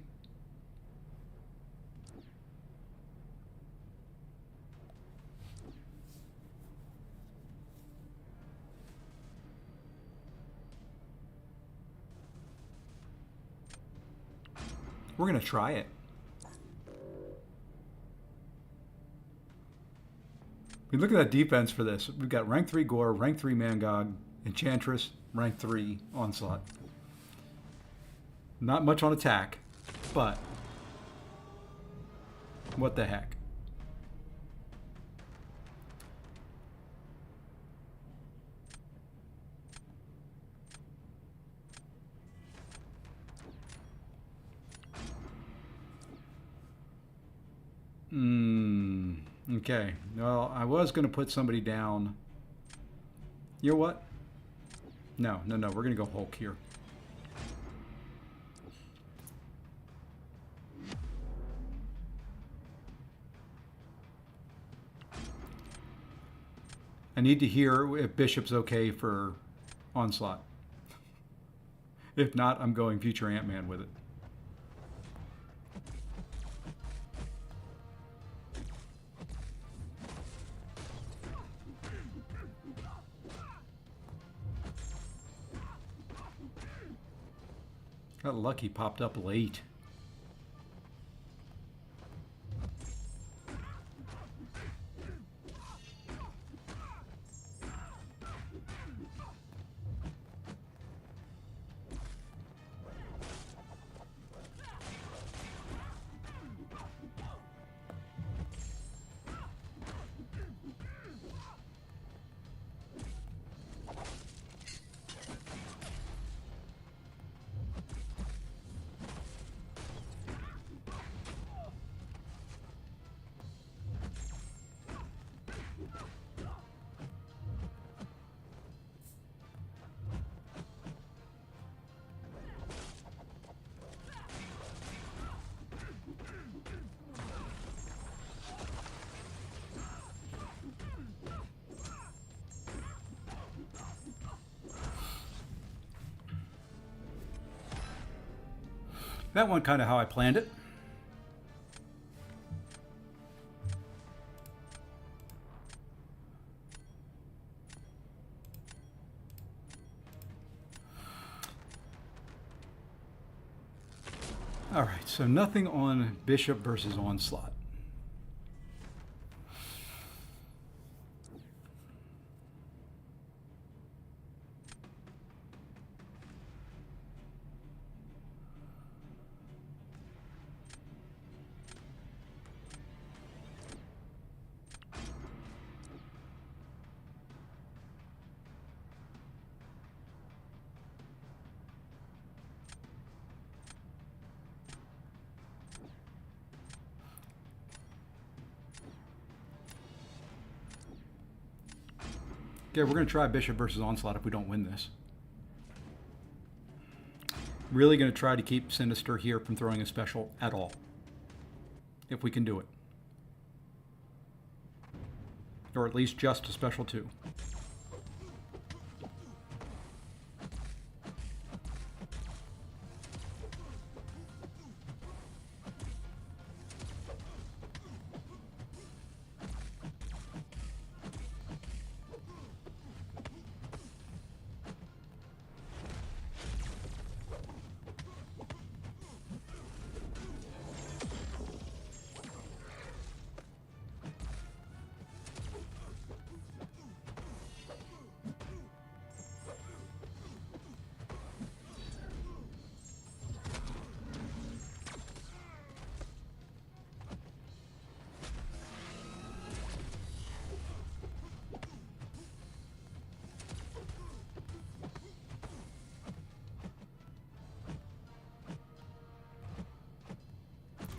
We're going to try it. I mean, look at that defense for this. We've got rank 3 Gore, rank 3 Mangog, Enchantress, rank 3 Onslaught. Not much on attack, but what the heck. Okay. Well, I was going to put somebody down. You know what? No. We're going to go Hulk here. I need to hear if Bishop's okay for Onslaught. If not, I'm going Future Ant-Man with it. Got lucky, popped up late. That went kind of how I planned it. All right, so nothing on Bishop versus Onslaught. Okay, we're going to try Bishop versus Onslaught if we don't win this. Really going to try to keep Sinister here from throwing a special at all. If we can do it. Or at least just a special 2.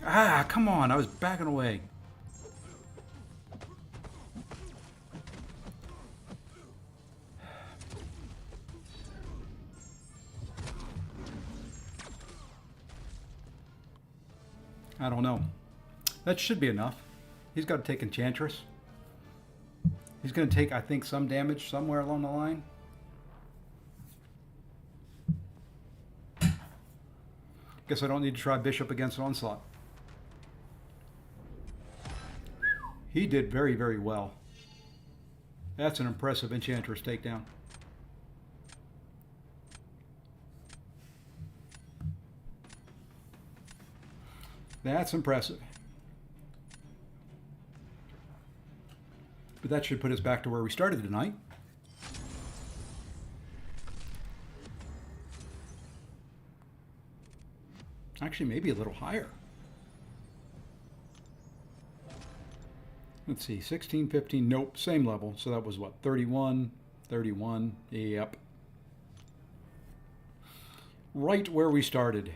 Ah, come on. I was backing away. I don't know. That should be enough. He's got to take Enchantress. He's going to take, I think, some damage somewhere along the line. Guess I don't need to try Bishop against Onslaught. He did very, very well. That's an impressive Enchantress takedown. That's impressive. But that should put us back to where we started tonight. Actually, maybe a little higher. Let's see, 16, 15, nope, same level. So that was what, 31, 31, yep. Right where we started.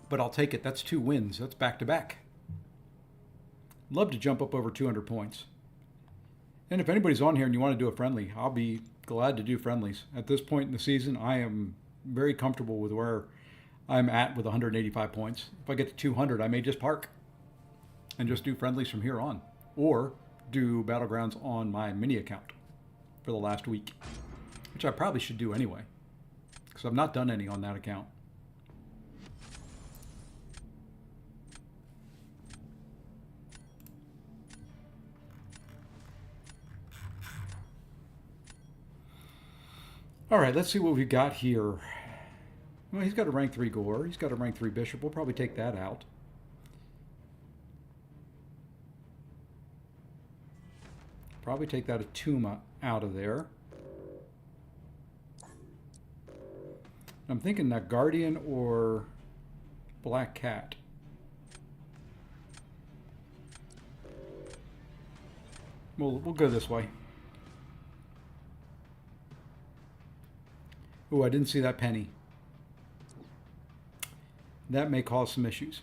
But I'll take it, that's 2 wins, that's back to back. Love to jump up over 200 points. And if anybody's on here and you want to do a friendly, I'll be glad to do friendlies. At this point in the season, I am very comfortable with where I'm at with 185 points. If I get to 200, I may just park and just do friendlies from here on. Or do Battlegrounds on my mini account for the last week, which I probably should do anyway, because I've not done any on that account. All right, let's see what we've got here. Well, he's got a rank 3 Gore. He's got a rank 3 Bishop. We'll probably take that out. Probably take that Atuma out of there. I'm thinking that Guardian or Black Cat. We'll go this way. Oh, I didn't see that penny. That may cause some issues.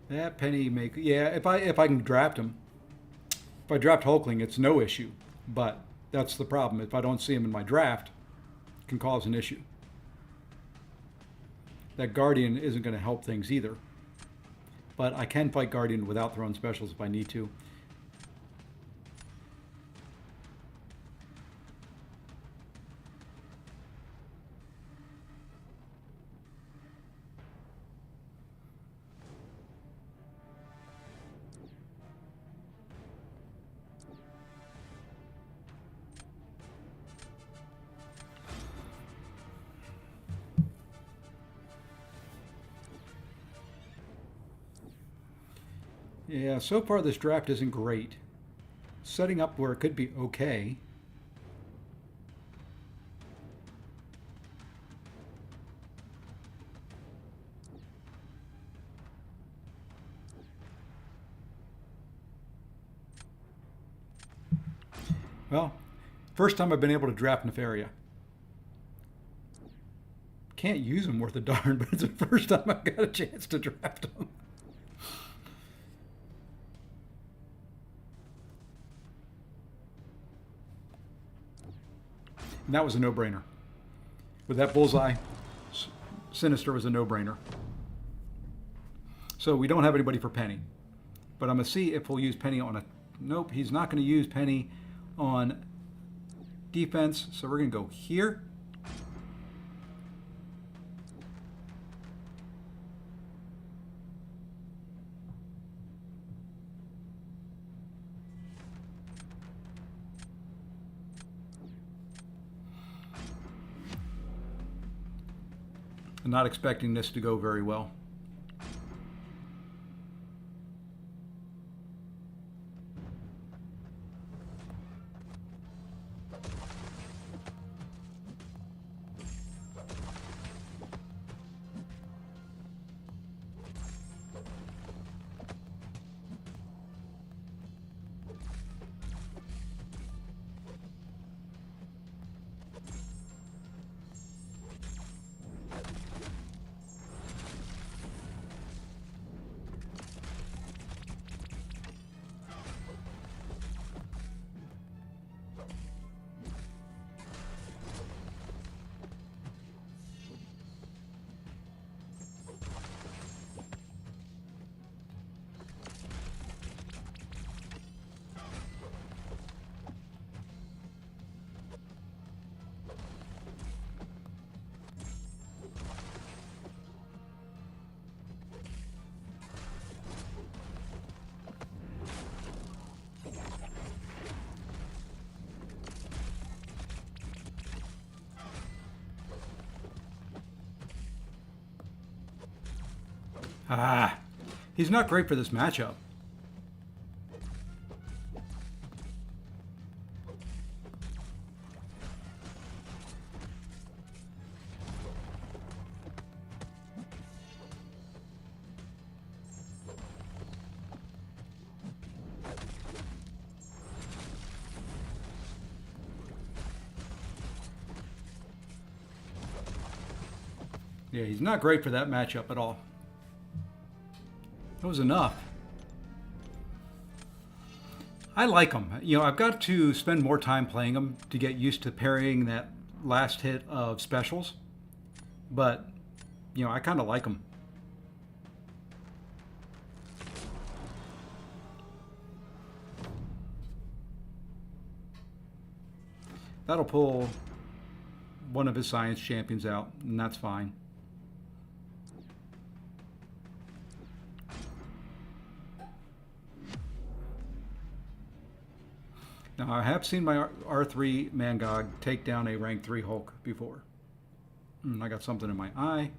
That penny may, yeah, if I can draft him. If I draft Hulkling, it's no issue. But that's the problem. If I don't see him in my draft, it can cause an issue. That Guardian isn't going to help things either. But I can fight Guardian without throwing specials if I need to. Yeah, so far this draft isn't great. Setting up where it could be okay. Well, first time I've been able to draft Nefaria. Can't use them worth a darn, but it's the first time I've got a chance to draft them. And that was a no-brainer. With that bullseye, Sinister was a no-brainer. So we don't have anybody for Penny. But I'm going to see if we'll use Penny on a... Nope, he's not going to use Penny on defense. So we're going to go here. I'm not expecting this to go very well. Ah, he's not great for this matchup. Yeah, he's not great for that matchup at all. That was enough. I like him. You know, I've got to spend more time playing him to get used to parrying that last hit of specials. But, you know, I kind of like him. That'll pull one of his science champions out, and that's fine. Now, I have seen my R3 mangog take down a rank 3 Hulk before. I got something in my eye.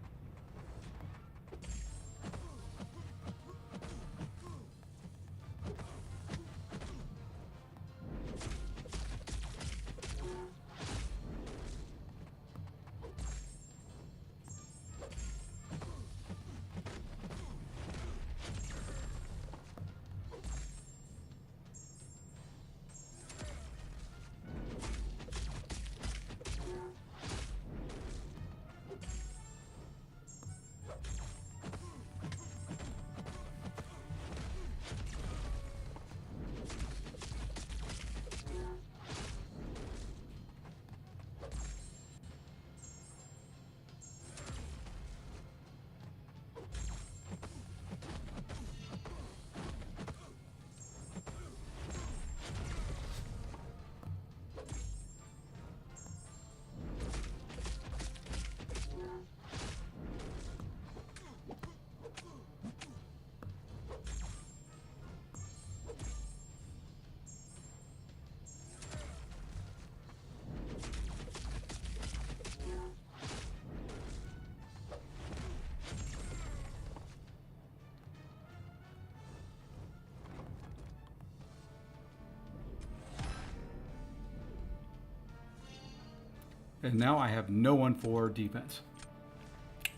And now I have no one for defense.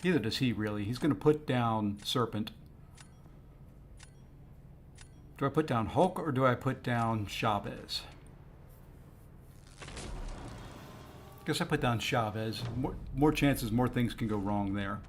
Neither does he, really. He's going to put down Serpent. Do I put down Hulk or do I put down Chavez? Guess I put down Chavez. More chances, more things can go wrong there.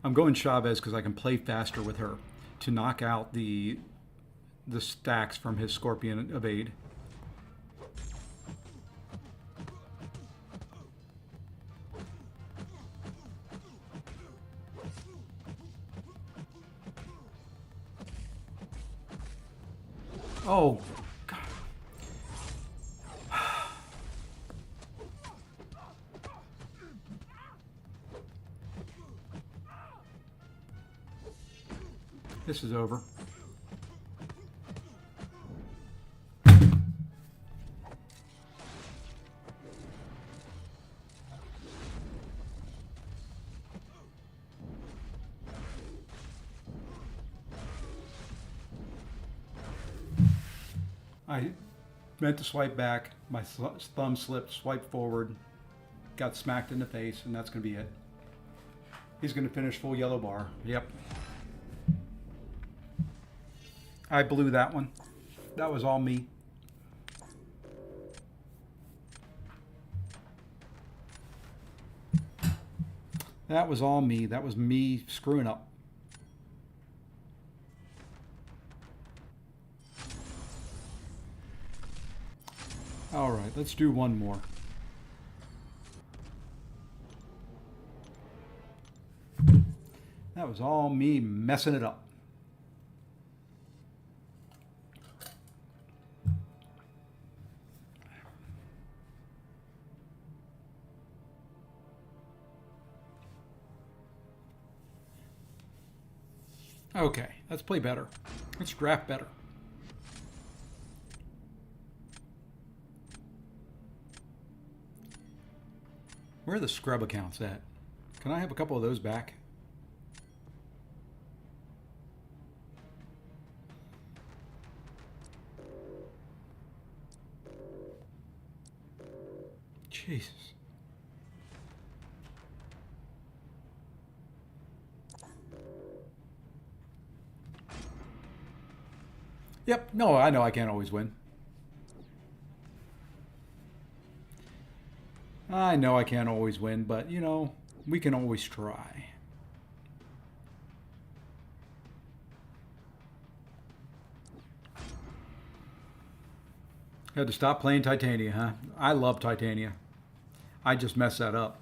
I'm going Chavez because I can play faster with her to knock out the stacks from his Scorpion evade. Oh, God. This is over. I meant to swipe back, my thumb slipped, swiped forward, got smacked in the face, and that's going to be it. He's going to finish full yellow bar. Yep. I blew that one. That was all me. That was all me. That was me screwing up. All right, let's do one more. That was all me messing it up. Okay, let's play better. Let's draft better. Where are the scrub accounts at? Can I have a couple of those back? Jesus. Yep, no, I know I can't always win. I know I can't always win, but, you know, we can always try. Had to stop playing Titania, huh? I love Titania. I just messed that up.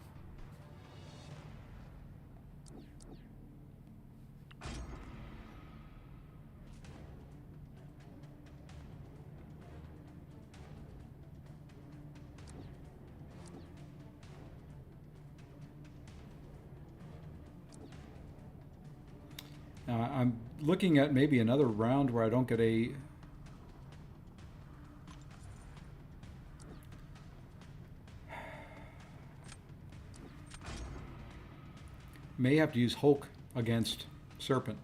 I'm looking at maybe another round where I don't get a... May have to use Hulk against Serpent.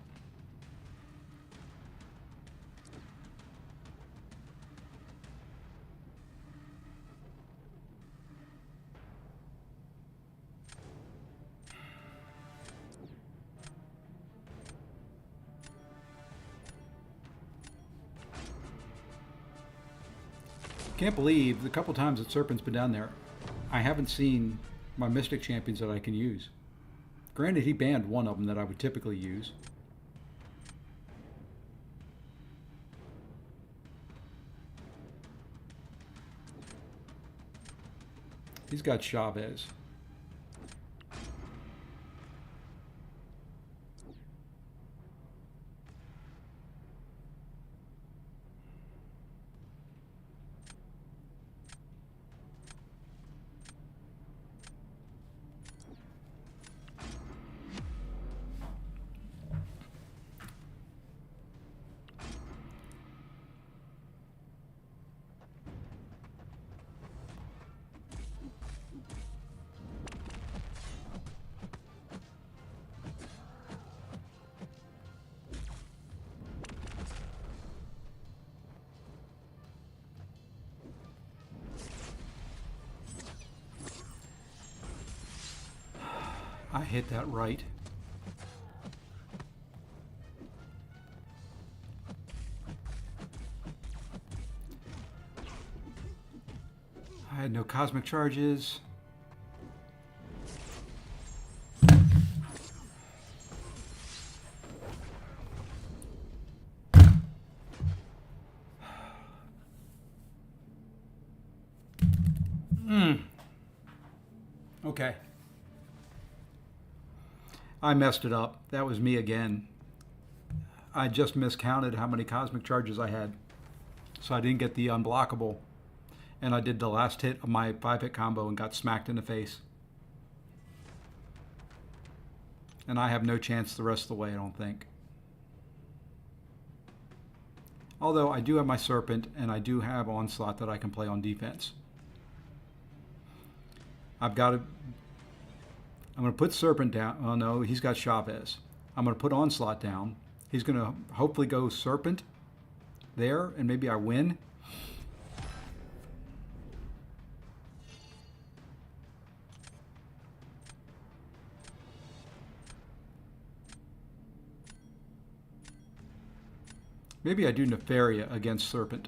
Can't believe the couple times that Serpent's been down there, I haven't seen my Mystic champions that I can use. Granted, he banned one of them that I would typically use. He's got Chavez. I hit that right. I had no cosmic charges. Okay. I messed it up. That was me again. I just miscounted how many cosmic charges I had. So I didn't get the unblockable. And I did the last hit of my 5-hit combo and got smacked in the face. And I have no chance the rest of the way, I don't think. Although I do have my Serpent and I do have Onslaught that I can play on defense. I'm going to put Serpent down. Oh no, he's got Chavez. I'm going to put Onslaught down. He's going to hopefully go Serpent there, and maybe I win. Maybe I do Nefaria against Serpent.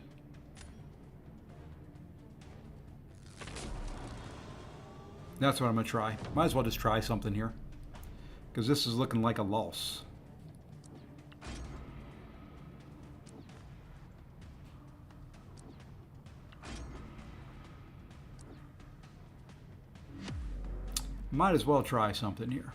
That's what I'm going to try. Might as well just try something here, because this is looking like a loss. Might as well try something here.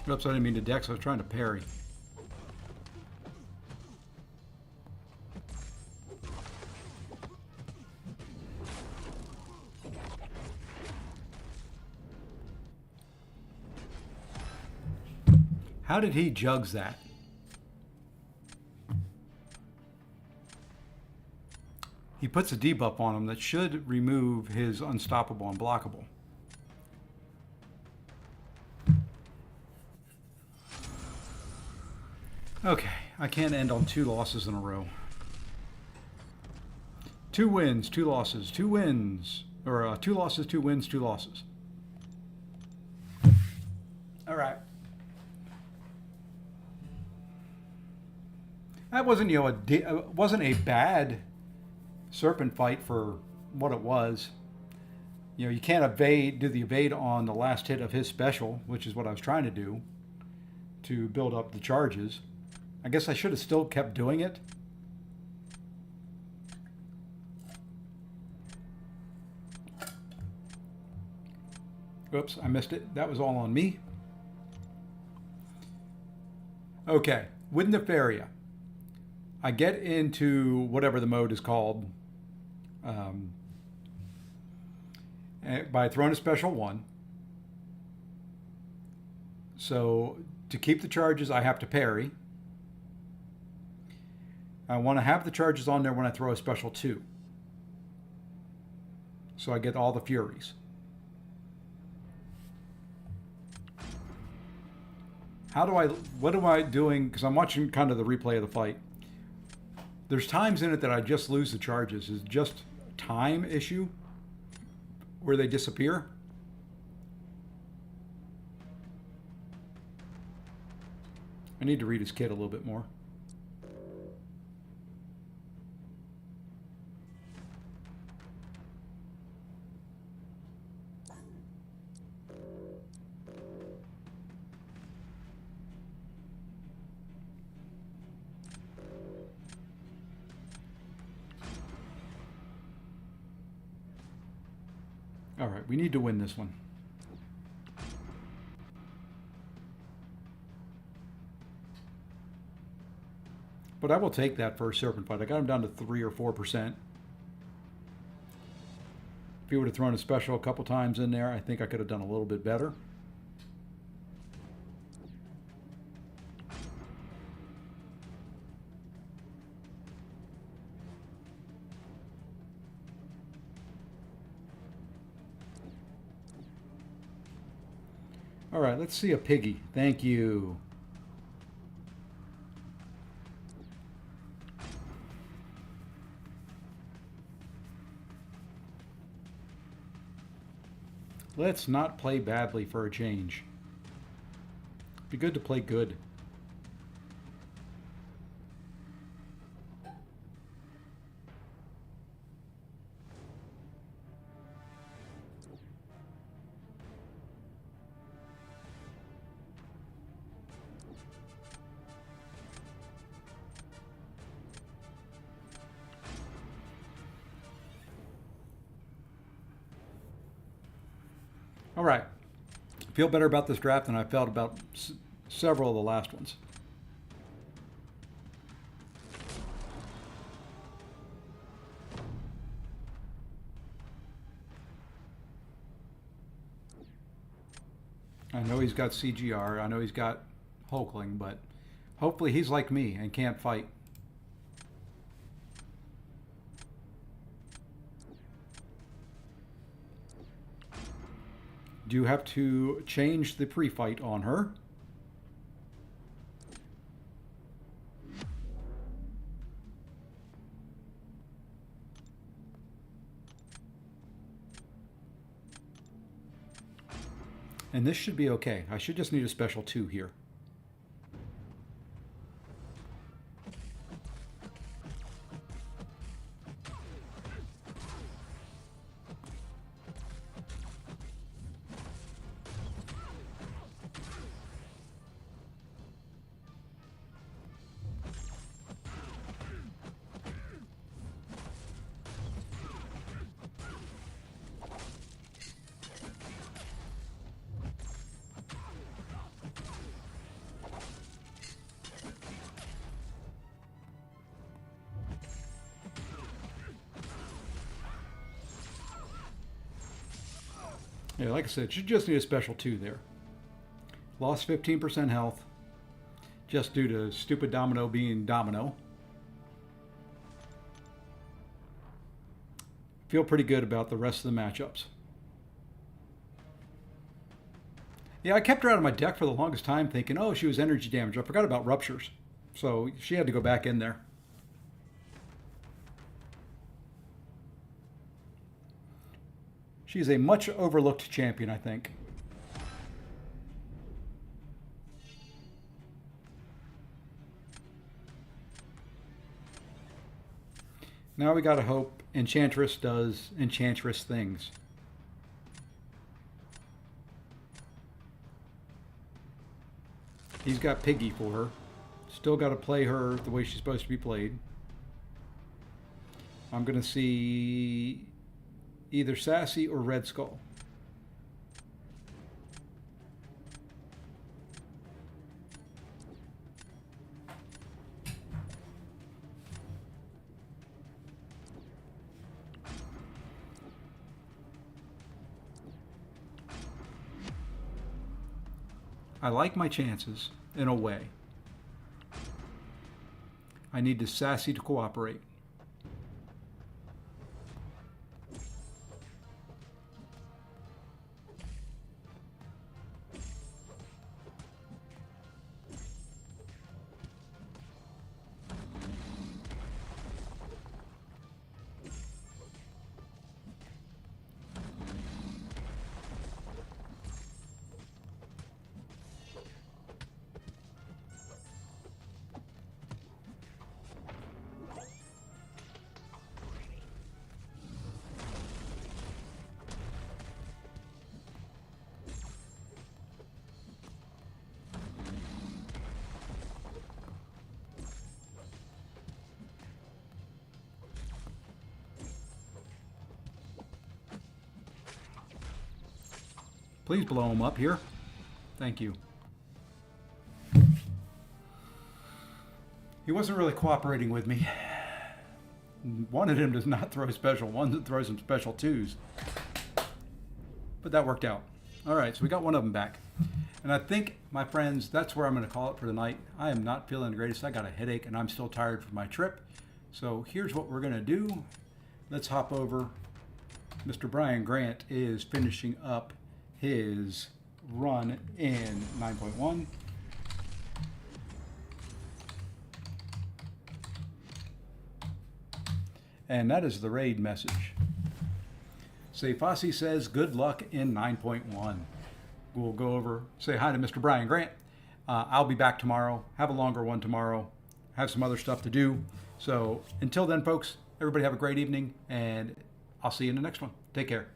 Oops, I didn't mean to dex. I was trying to parry. How did he jugs that? He puts a debuff on him that should remove his unstoppable and blockable. Okay, I can't end on 2 losses in a row. 2 wins, 2 losses, 2 wins. Or 2 losses, 2 wins, 2 losses. All right. That wasn't, you know, wasn't a bad serpent fight for what it was. You know, you can't do the evade on the last hit of his special, which is what I was trying to do to build up the charges. I guess I should have still kept doing it. Oops, I missed it. That was all on me. Okay, with Nefaria, I get into whatever the mode is called by throwing a special 1. So to keep the charges, I have to parry. I want to have the charges on there when I throw a special 2. So I get all the furies. What am I doing? Because I'm watching kind of the replay of the fight. There's times in it that I just lose the charges. It's just a time issue where they disappear. I need to read his kit a little bit more. All right, we need to win this one. But I will take that first serpent fight. I got him down to 3 or 4%. If he would have thrown a special a couple times in there, I think I could have done a little bit better. All right, let's see a piggy. Thank you. Let's not play badly for a change. Be good to play good. All right. Feel better about this draft than I felt about several of the last ones. I know he's got CGR. I know he's got Hulkling, but hopefully he's like me and can't fight. Do have to change the pre-fight on her. And this should be okay. I should just need a special 2 here. Yeah, like I said, she just need a special 2 there. Lost 15% health just due to stupid Domino being Domino. Feel pretty good about the rest of the matchups. Yeah, I kept her out of my deck for the longest time thinking, oh, she was energy damage. I forgot about ruptures. So she had to go back in there. She's a much overlooked champion, I think. Now we gotta hope Enchantress does Enchantress things. He's got Piggy for her. Still got to play her the way she's supposed to be played. I'm going to see either Sassy or Red Skull. I like my chances in a way. I need the Sassy to cooperate. Please blow him up here. Thank you. He wasn't really cooperating with me. Wanted him to not throw special ones and throw some special 2s. But that worked out. All right, so we got one of them back. And I think, my friends, that's where I'm going to call it for the night. I am not feeling the greatest. I got a headache and I'm still tired from my trip. So here's what we're going to do. Let's hop over. Mr. Brian Grant is finishing up his run in 9.1. And that is the raid message. Say Fossey says good luck in 9.1. We'll go over, say hi to Mr. Brian Grant. I'll be back tomorrow. Have a longer one tomorrow. Have some other stuff to do. So until then, folks, everybody have a great evening, and I'll see you in the next one. Take care.